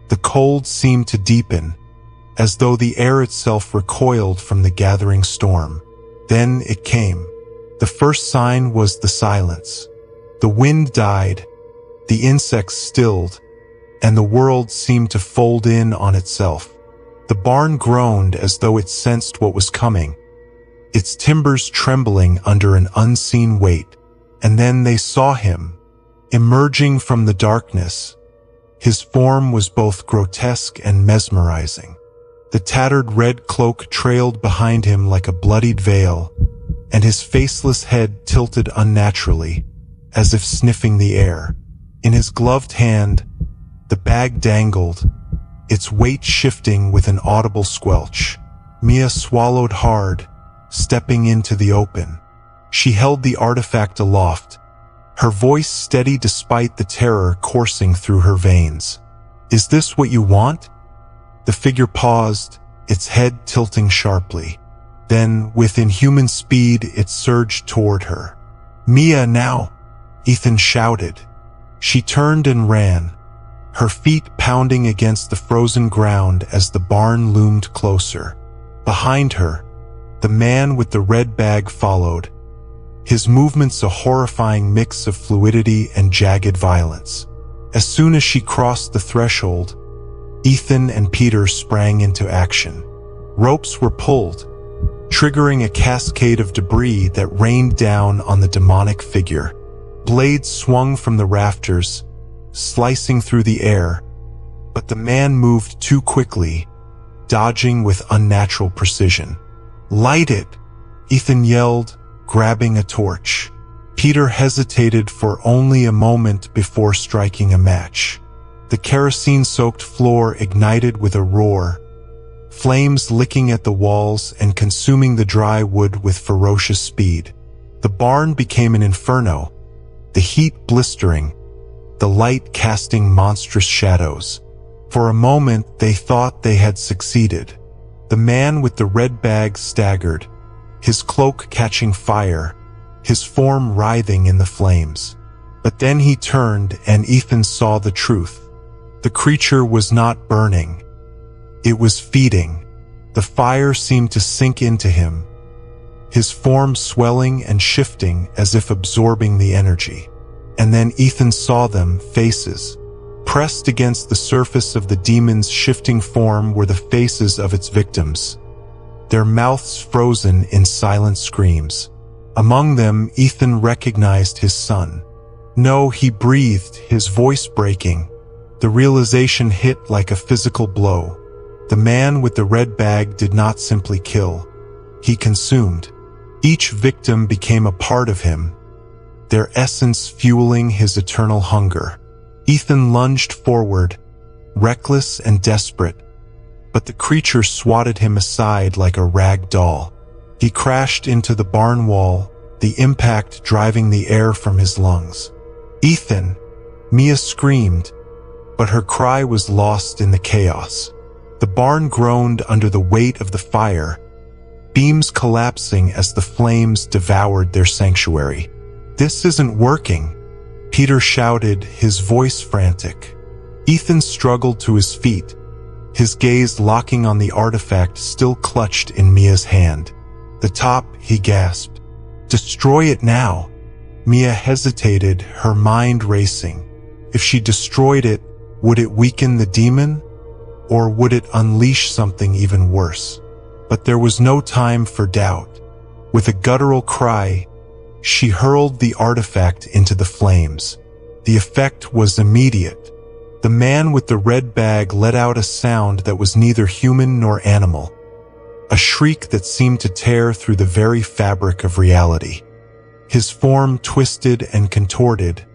the cold seemed to deepen, as though the air itself recoiled from the gathering storm. Then it came. The first sign was the silence. The wind died, the insects stilled, and the world seemed to fold in on itself. The barn groaned as though it sensed what was coming, its timbers trembling under an unseen weight. And then they saw him, emerging from the darkness. His form was both grotesque and mesmerizing. The tattered red cloak trailed behind him like a bloodied veil, and his faceless head tilted unnaturally, as if sniffing the air. In his gloved hand, the bag dangled, its weight shifting with an audible squelch. Mia swallowed hard, stepping into the open. She held the artifact aloft, her voice steady despite the terror coursing through her veins. Is this what you want? The figure paused, its head tilting sharply. Then, with inhuman speed, it surged toward her. Mia, now! Ethan shouted. She turned and ran, her feet pounding against the frozen ground as the barn loomed closer. Behind her, the man with the red bag followed, his movements a horrifying mix of fluidity and jagged violence. As soon as she crossed the threshold, Ethan and Peter sprang into action. Ropes were pulled, triggering a cascade of debris that rained down on the demonic figure. Blades swung from the rafters, slicing through the air, but the man moved too quickly, dodging with unnatural precision. "Light it!" Ethan yelled, grabbing a torch. Peter hesitated for only a moment before striking a match. The kerosene-soaked floor ignited with a roar, flames licking at the walls and consuming the dry wood with ferocious speed. The barn became an inferno, the heat blistering, the light casting monstrous shadows. For a moment they thought they had succeeded. The man with the red bag staggered, his cloak catching fire, his form writhing in the flames. But then he turned and Ethan saw the truth. The creature was not burning. It was feeding. The fire seemed to sink into him, his form swelling and shifting as if absorbing the energy. And then Ethan saw them, faces. Pressed against the surface of the demon's shifting form were the faces of its victims, their mouths frozen in silent screams. Among them, Ethan recognized his son. "No," he breathed, his voice breaking. The realization hit like a physical blow. The man with the red bag did not simply kill. He consumed. Each victim became a part of him, their essence fueling his eternal hunger. Ethan lunged forward, reckless and desperate, but the creature swatted him aside like a rag doll. He crashed into the barn wall, the impact driving the air from his lungs. "Ethan!" Mia screamed, but her cry was lost in the chaos. The barn groaned under the weight of the fire, beams collapsing as the flames devoured their sanctuary. "This isn't working," Peter shouted, his voice frantic. Ethan struggled to his feet, his gaze locking on the artifact still clutched in Mia's hand. "The top," he gasped. "Destroy it now." Mia hesitated, her mind racing. If she destroyed it, would it weaken the demon? Or would it unleash something even worse? But there was no time for doubt. With a guttural cry, she hurled the artifact into the flames. The effect was immediate. The man with the red bag let out a sound that was neither human nor animal, a shriek that seemed to tear through the very fabric of reality. His form twisted and contorted,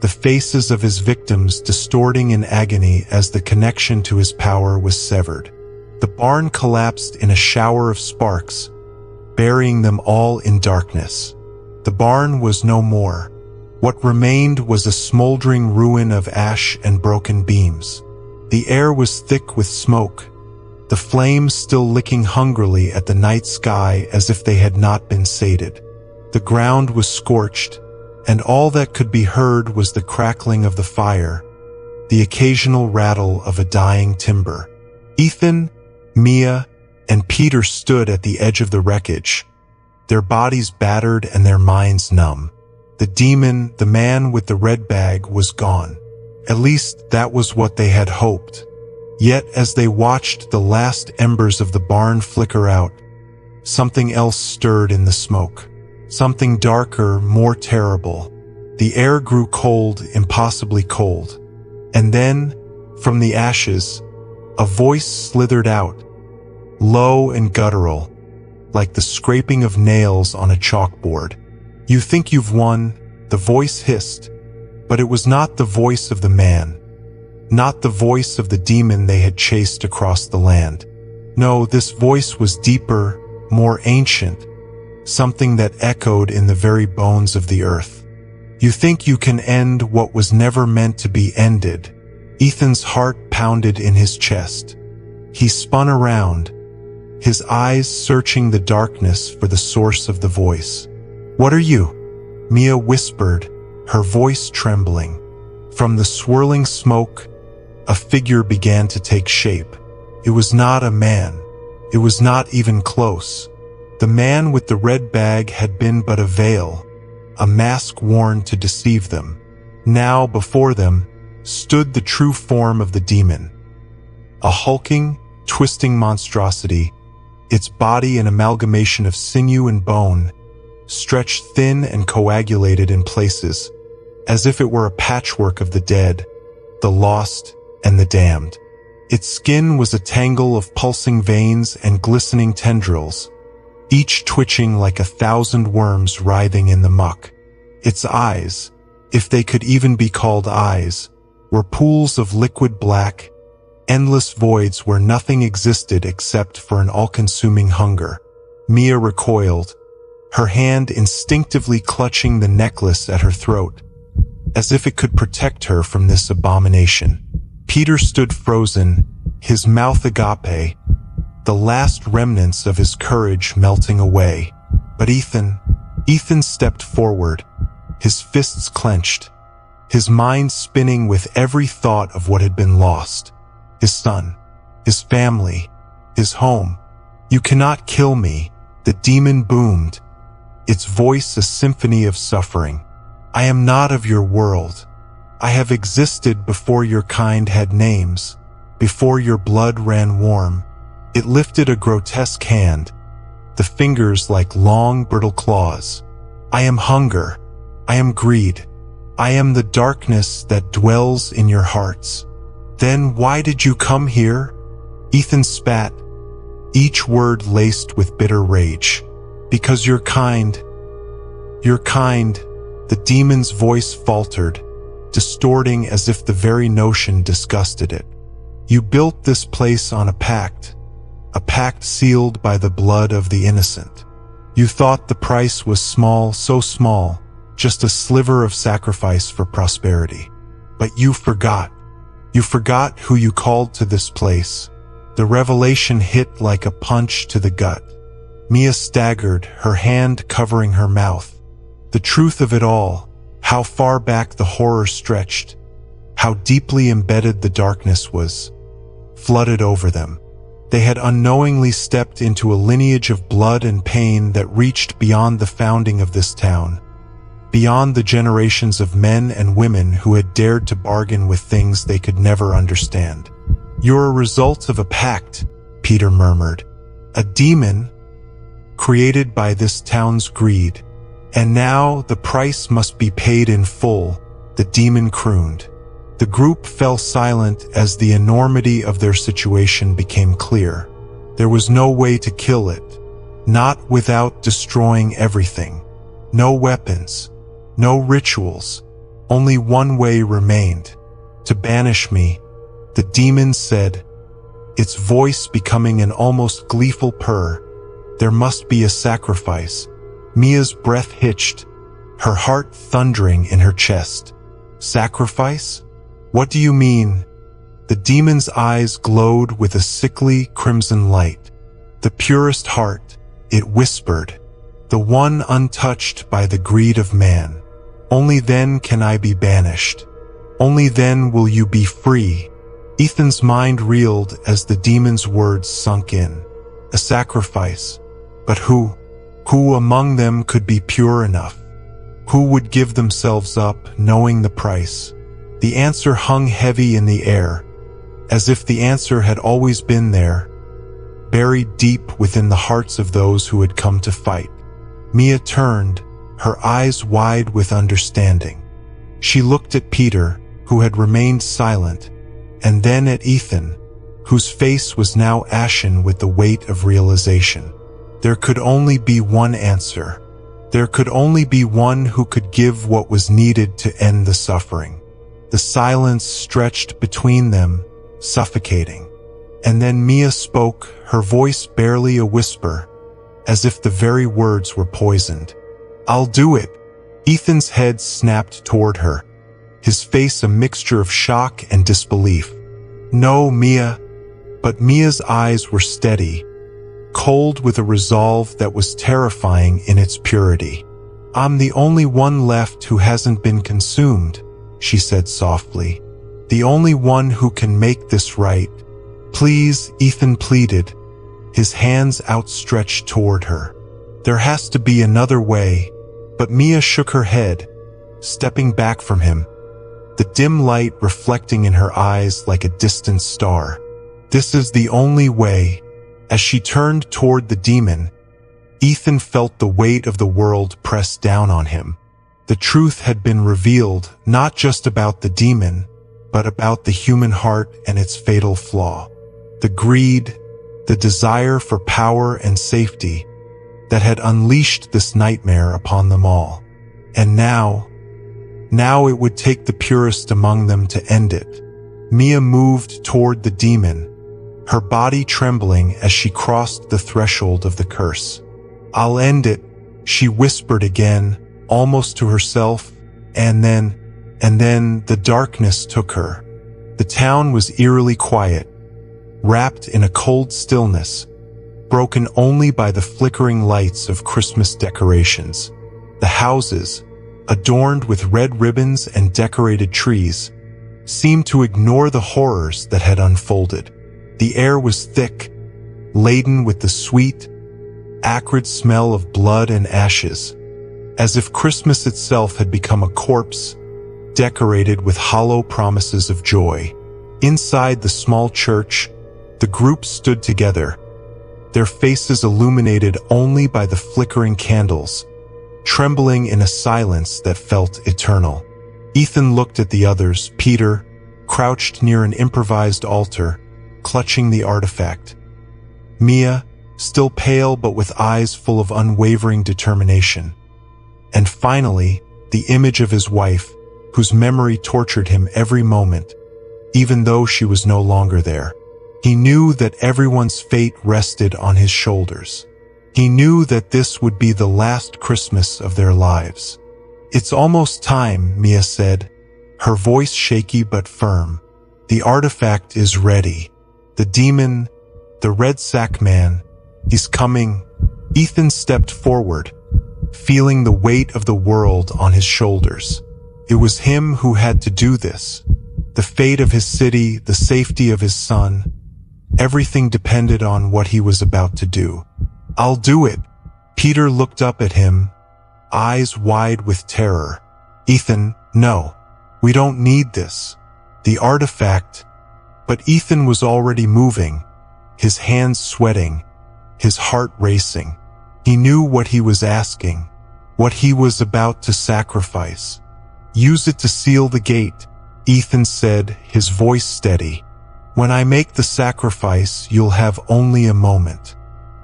the faces of his victims distorting in agony as the connection to his power was severed. The barn collapsed in a shower of sparks, burying them all in darkness. The barn was no more. What remained was a smoldering ruin of ash and broken beams. The air was thick with smoke, the flames still licking hungrily at the night sky as if they had not been sated. The ground was scorched, and all that could be heard was the crackling of the fire, the occasional rattle of a dying timber. Ethan, Mia, and Peter stood at the edge of the wreckage, their bodies battered and their minds numb. The demon, the man with the red bag, was gone. At least that was what they had hoped. Yet as they watched the last embers of the barn flicker out, something else stirred in the smoke. Something darker, more terrible. The air grew cold, impossibly cold. And then, from the ashes, a voice slithered out, low and guttural, like the scraping of nails on a chalkboard. "You think you've won," the voice hissed, but it was not the voice of the man, not the voice of the demon they had chased across the land. No, this voice was deeper, more ancient, something that echoed in the very bones of the earth. "You think you can end what was never meant to be ended." Ethan's heart pounded in his chest. He spun around, his eyes searching the darkness for the source of the voice. "What are you?" Mia whispered, her voice trembling. From the swirling smoke, a figure began to take shape. It was not a man. It was not even close. The man with the red bag had been but a veil, a mask worn to deceive them. Now, before them, stood the true form of the demon. A hulking, twisting monstrosity, its body an amalgamation of sinew and bone, stretched thin and coagulated in places, as if it were a patchwork of the dead, the lost, and the damned. Its skin was a tangle of pulsing veins and glistening tendrils, each twitching like 1,000 worms writhing in the muck. Its eyes, if they could even be called eyes, were pools of liquid black, endless voids where nothing existed except for an all-consuming hunger. Mia recoiled, her hand instinctively clutching the necklace at her throat, as if it could protect her from this abomination. Peter stood frozen, his mouth agape, the last remnants of his courage melting away. But Ethan stepped forward, his fists clenched, his mind spinning with every thought of what had been lost. His son, his family, his home. "You cannot kill me," the demon boomed, its voice a symphony of suffering. "I am not of your world. I have existed before your kind had names, before your blood ran warm." It lifted a grotesque hand, the fingers like long, brittle claws. "I am hunger. I am greed. I am the darkness that dwells in your hearts." "Then why did you come here?" Ethan spat, each word laced with bitter rage. "Because you're kind. You're kind." The demon's voice faltered, distorting as if the very notion disgusted it. "You built this place on a pact sealed by the blood of the innocent. You thought the price was small, so small, just a sliver of sacrifice for prosperity. But you forgot. You forgot who you called to this place." The revelation hit like a punch to the gut. Mia staggered, her hand covering her mouth. The truth of it all, how far back the horror stretched, how deeply embedded the darkness was, flooded over them. They had unknowingly stepped into a lineage of blood and pain that reached beyond the founding of this town, beyond the generations of men and women who had dared to bargain with things they could never understand. "You're a result of a pact," Peter murmured. "A demon created by this town's greed. And now the price must be paid in full," the demon crooned. The group fell silent as the enormity of their situation became clear. There was no way to kill it, not without destroying everything. No weapons, no rituals. Only one way remained: to banish me, the demon said, its voice becoming an almost gleeful purr. "There must be a sacrifice." Mia's breath hitched, her heart thundering in her chest. "Sacrifice? What do you mean?" The demon's eyes glowed with a sickly crimson light. "The purest heart," it whispered, "the one untouched by the greed of man. Only then can I be banished. Only then will you be free." Ethan's mind reeled as the demon's words sunk in. A sacrifice. But who? Who among them could be pure enough? Who would give themselves up, knowing the price? The answer hung heavy in the air, as if the answer had always been there, buried deep within the hearts of those who had come to fight. Mia turned, her eyes wide with understanding. She looked at Peter, who had remained silent, and then at Ethan, whose face was now ashen with the weight of realization. There could only be one answer. There could only be one who could give what was needed to end the suffering. The silence stretched between them, suffocating. And then Mia spoke, her voice barely a whisper, as if the very words were poisoned. "I'll do it." Ethan's head snapped toward her, his face a mixture of shock and disbelief. "No, Mia." But Mia's eyes were steady, cold with a resolve that was terrifying in its purity. "I'm the only one left who hasn't been consumed," she said softly. "The only one who can make this right." "Please," Ethan pleaded, his hands outstretched toward her. "There has to be another way." But Mia shook her head, stepping back from him, the dim light reflecting in her eyes like a distant star. "This is the only way." As she turned toward the demon, Ethan felt the weight of the world press down on him. The truth had been revealed, not just about the demon, but about the human heart and its fatal flaw. The greed, the desire for power and safety that had unleashed this nightmare upon them all. And now it would take the purest among them to end it. Mia moved toward the demon, her body trembling as she crossed the threshold of the curse. "I'll end it," she whispered again, almost to herself, and then the darkness took her. The town was eerily quiet, wrapped in a cold stillness, broken only by the flickering lights of Christmas decorations. The houses, adorned with red ribbons and decorated trees, seemed to ignore the horrors that had unfolded. The air was thick, laden with the sweet, acrid smell of blood and ashes, as if Christmas itself had become a corpse, decorated with hollow promises of joy. Inside the small church, the group stood together, their faces illuminated only by the flickering candles, trembling in a silence that felt eternal. Ethan looked at the others. Peter, crouched near an improvised altar, clutching the artifact. Mia, still pale but with eyes full of unwavering determination. And finally, the image of his wife, whose memory tortured him every moment, even though she was no longer there. He knew that everyone's fate rested on his shoulders. He knew that this would be the last Christmas of their lives. "It's almost time," Mia said, her voice shaky but firm. "The artifact is ready. The demon, the red sack man, he's coming." Ethan stepped forward, feeling the weight of the world on his shoulders. It was him who had to do this. The fate of his city, the safety of his son, everything depended on what he was about to do. "I'll do it." Peter looked up at him, eyes wide with terror. "Ethan, no. We don't need this. The artifact." But Ethan was already moving, his hands sweating, his heart racing. He knew what he was asking, what he was about to sacrifice. "Use it to seal the gate," Ethan said, his voice steady. "When I make the sacrifice, you'll have only a moment.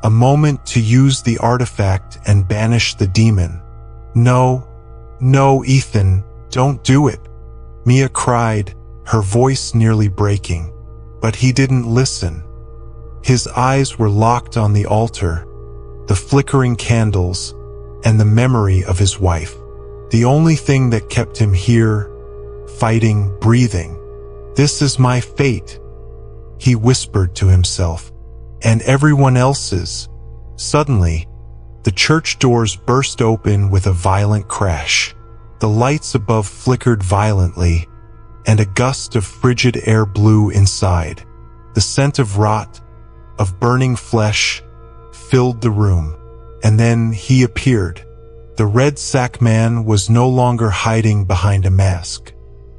A moment to use the artifact and banish the demon." No, Ethan, don't do it," Mia cried, her voice nearly breaking. But he didn't listen. His eyes were locked on the altar, the flickering candles, and the memory of his wife. The only thing that kept him here, fighting, breathing. "This is my fate," he whispered to himself, "and everyone else's." Suddenly, the church doors burst open with a violent crash. The lights above flickered violently, and a gust of frigid air blew inside. The scent of rot, of burning flesh, filled the room. And then he appeared. The red sack man was no longer hiding behind a mask,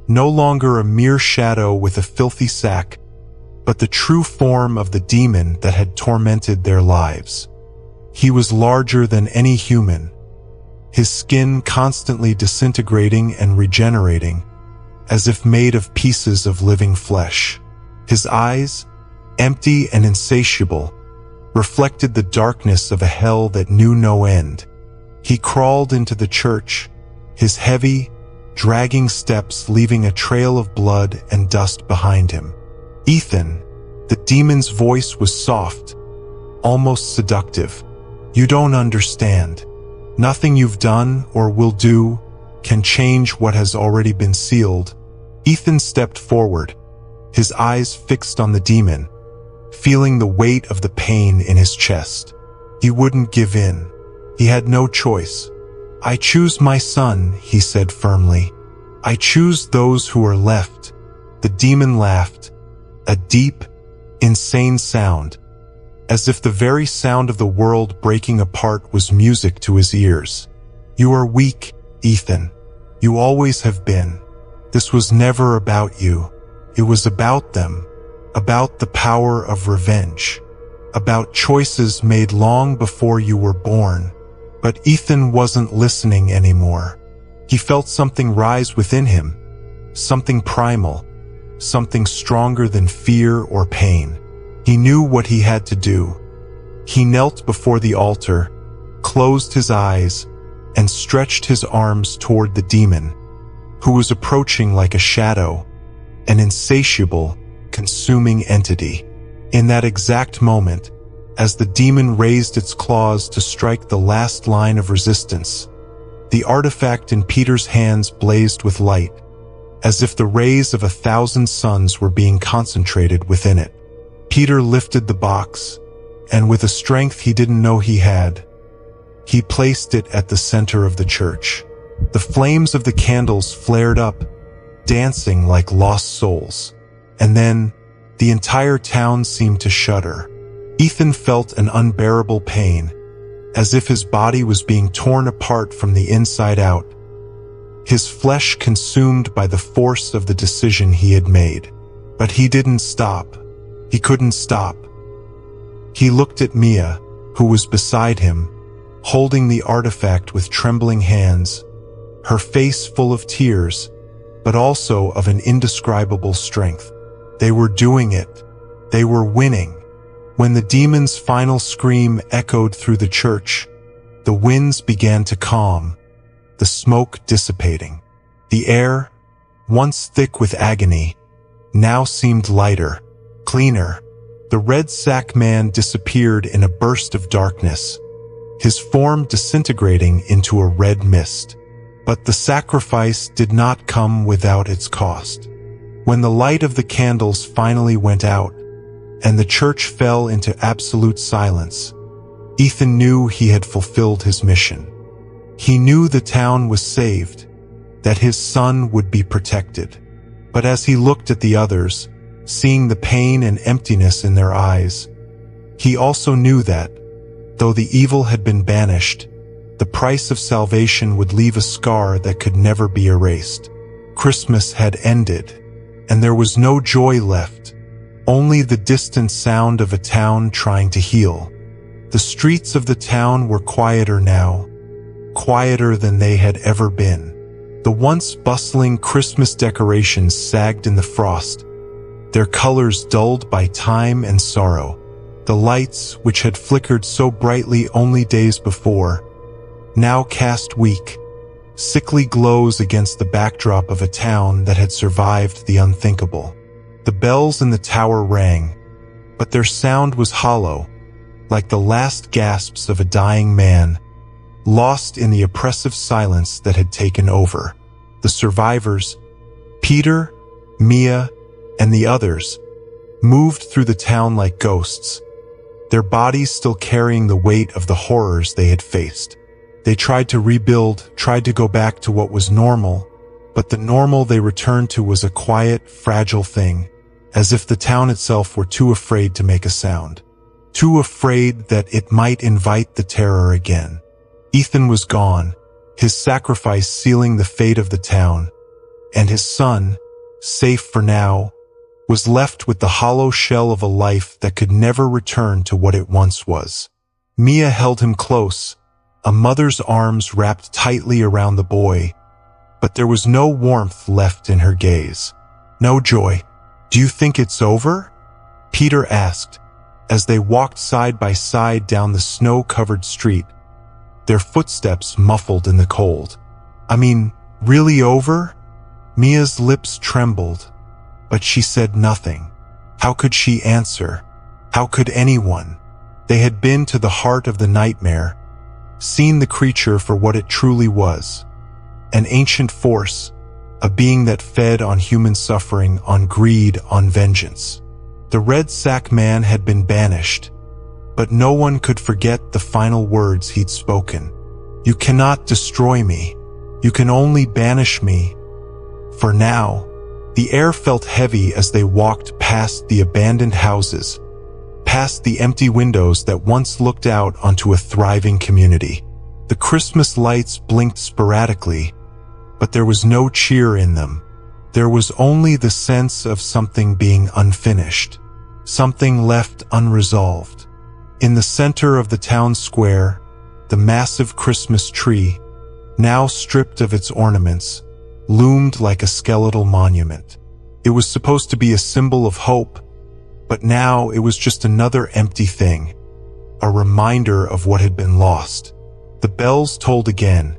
no longer a mere shadow with a filthy sack, but the true form of the demon that had tormented their lives. He was larger than any human, his skin constantly disintegrating and regenerating, as if made of pieces of living flesh. His eyes, empty and insatiable, reflected the darkness of a hell that knew no end. He crawled into the church, his heavy, dragging steps leaving a trail of blood and dust behind him. "Ethan," the demon's voice was soft, almost seductive. "You don't understand. Nothing you've done or will do can change what has already been sealed." Ethan stepped forward, his eyes fixed on the demon, feeling the weight of the pain in his chest. He wouldn't give in. He had no choice. "I choose my son," he said firmly. "I choose those who are left." The demon laughed, a deep, insane sound, as if the very sound of the world breaking apart was music to his ears. "You are weak, Ethan. You always have been. This was never about you. It was about them, about the power of revenge, about choices made long before you were born." But Ethan wasn't listening anymore. He felt something rise within him, something primal, something stronger than fear or pain. He knew what he had to do. He knelt before the altar, closed his eyes, and stretched his arms toward the demon, who was approaching like a shadow, an insatiable, consuming entity. In that exact moment, as the demon raised its claws to strike the last line of resistance, the artifact in Peter's hands blazed with light, as if the rays of 1,000 suns were being concentrated within it. Peter lifted the box, and with a strength he didn't know he had, he placed it at the center of the church. The flames of the candles flared up, dancing like lost souls. And then, the entire town seemed to shudder. Ethan felt an unbearable pain, as if his body was being torn apart from the inside out, his flesh consumed by the force of the decision he had made. But he didn't stop. He couldn't stop. He looked at Mia, who was beside him, holding the artifact with trembling hands, her face full of tears, but also of an indescribable strength. They were doing it. They were winning. When the demon's final scream echoed through the church, the winds began to calm, the smoke dissipating. The air, once thick with agony, now seemed lighter, cleaner. The red sack man disappeared in a burst of darkness, his form disintegrating into a red mist. But the sacrifice did not come without its cost. When the light of the candles finally went out, and the church fell into absolute silence, Ethan knew he had fulfilled his mission. He knew the town was saved, that his son would be protected. But as he looked at the others, seeing the pain and emptiness in their eyes, he also knew that, though the evil had been banished, the price of salvation would leave a scar that could never be erased. Christmas had ended, and there was no joy left, only the distant sound of a town trying to heal. The streets of the town were quieter now, quieter than they had ever been. The once bustling Christmas decorations sagged in the frost, their colors dulled by time and sorrow. The lights, which had flickered so brightly only days before, now cast weak, sickly glows against the backdrop of a town that had survived the unthinkable. The bells in the tower rang, but their sound was hollow, like the last gasps of a dying man, lost in the oppressive silence that had taken over. The survivors, Peter, Mia, and the others, moved through the town like ghosts, their bodies still carrying the weight of the horrors they had faced. They tried to rebuild, tried to go back to what was normal, but the normal they returned to was a quiet, fragile thing, as if the town itself were too afraid to make a sound, too afraid that it might invite the terror again. Ethan was gone, his sacrifice sealing the fate of the town, and his son, safe for now, was left with the hollow shell of a life that could never return to what it once was. Mia held him close, a mother's arms wrapped tightly around the boy, but there was no warmth left in her gaze. No joy. "Do you think it's over?" Peter asked, as they walked side by side down the snow-covered street, their footsteps muffled in the cold. "I mean, really over?" Mia's lips trembled, but she said nothing. How could she answer? How could anyone? They had been to the heart of the nightmare, seen the creature for what it truly was, an ancient force, a being that fed on human suffering, on greed, on vengeance. The red sack man had been banished, but no one could forget the final words he'd spoken. "You cannot destroy me. You can only banish me. For now." The air felt heavy as they walked past the abandoned houses, past the empty windows that once looked out onto a thriving community. The Christmas lights blinked sporadically, but there was no cheer in them. There was only the sense of something being unfinished, something left unresolved. In the center of the town square, the massive Christmas tree, now stripped of its ornaments, loomed like a skeletal monument. It was supposed to be a symbol of hope, but now it was just another empty thing, a reminder of what had been lost. The bells tolled again,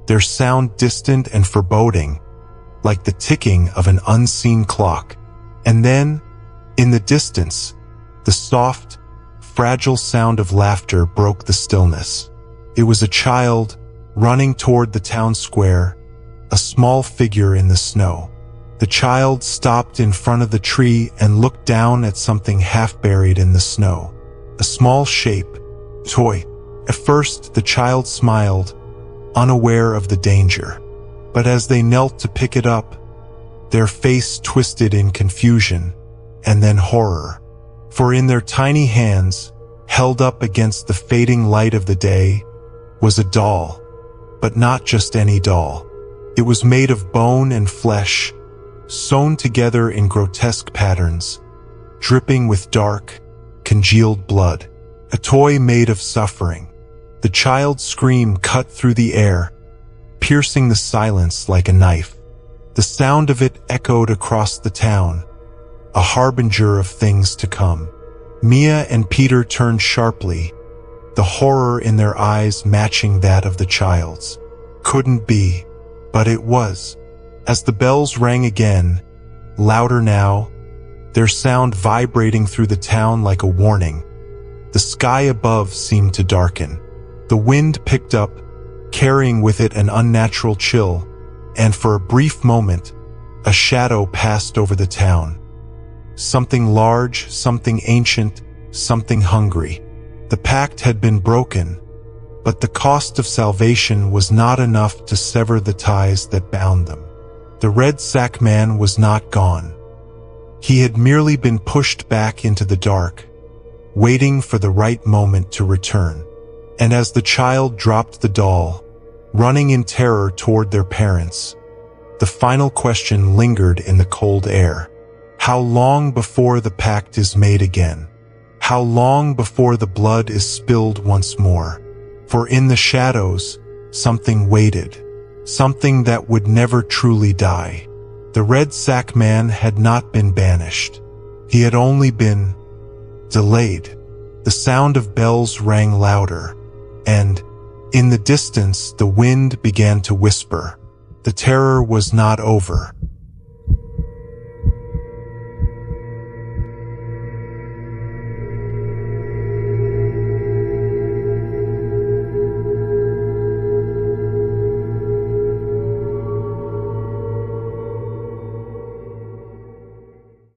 their sound distant and foreboding, like the ticking of an unseen clock. And then, in the distance, the soft, fragile sound of laughter broke the stillness. It was a child running toward the town square, a small figure in the snow. The child stopped in front of the tree and looked down at something half buried in the snow. A small shape, toy. At first, the child smiled, unaware of the danger. But as they knelt to pick it up, their face twisted in confusion and then horror. For in their tiny hands, held up against the fading light of the day, was a doll. But not just any doll. It was made of bone and flesh, sewn together in grotesque patterns, dripping with dark, congealed blood. A toy made of suffering. The child's scream cut through the air, piercing the silence like a knife. The sound of it echoed across the town, a harbinger of things to come. Mia and Peter turned sharply, the horror in their eyes matching that of the child's. Couldn't be, but it was. As the bells rang again, louder now, their sound vibrating through the town like a warning, the sky above seemed to darken. The wind picked up, carrying with it an unnatural chill, and for a brief moment, a shadow passed over the town. Something large, something ancient, something hungry. The pact had been broken, but the cost of salvation was not enough to sever the ties that bound them. The red sack man was not gone. He had merely been pushed back into the dark, waiting for the right moment to return. And as the child dropped the doll, running in terror toward their parents, the final question lingered in the cold air. How long before the pact is made again? How long before the blood is spilled once more? For in the shadows, something waited, something that would never truly die. The red sack man had not been banished. He had only been delayed. The sound of bells rang louder, and, in the distance, the wind began to whisper. The terror was not over.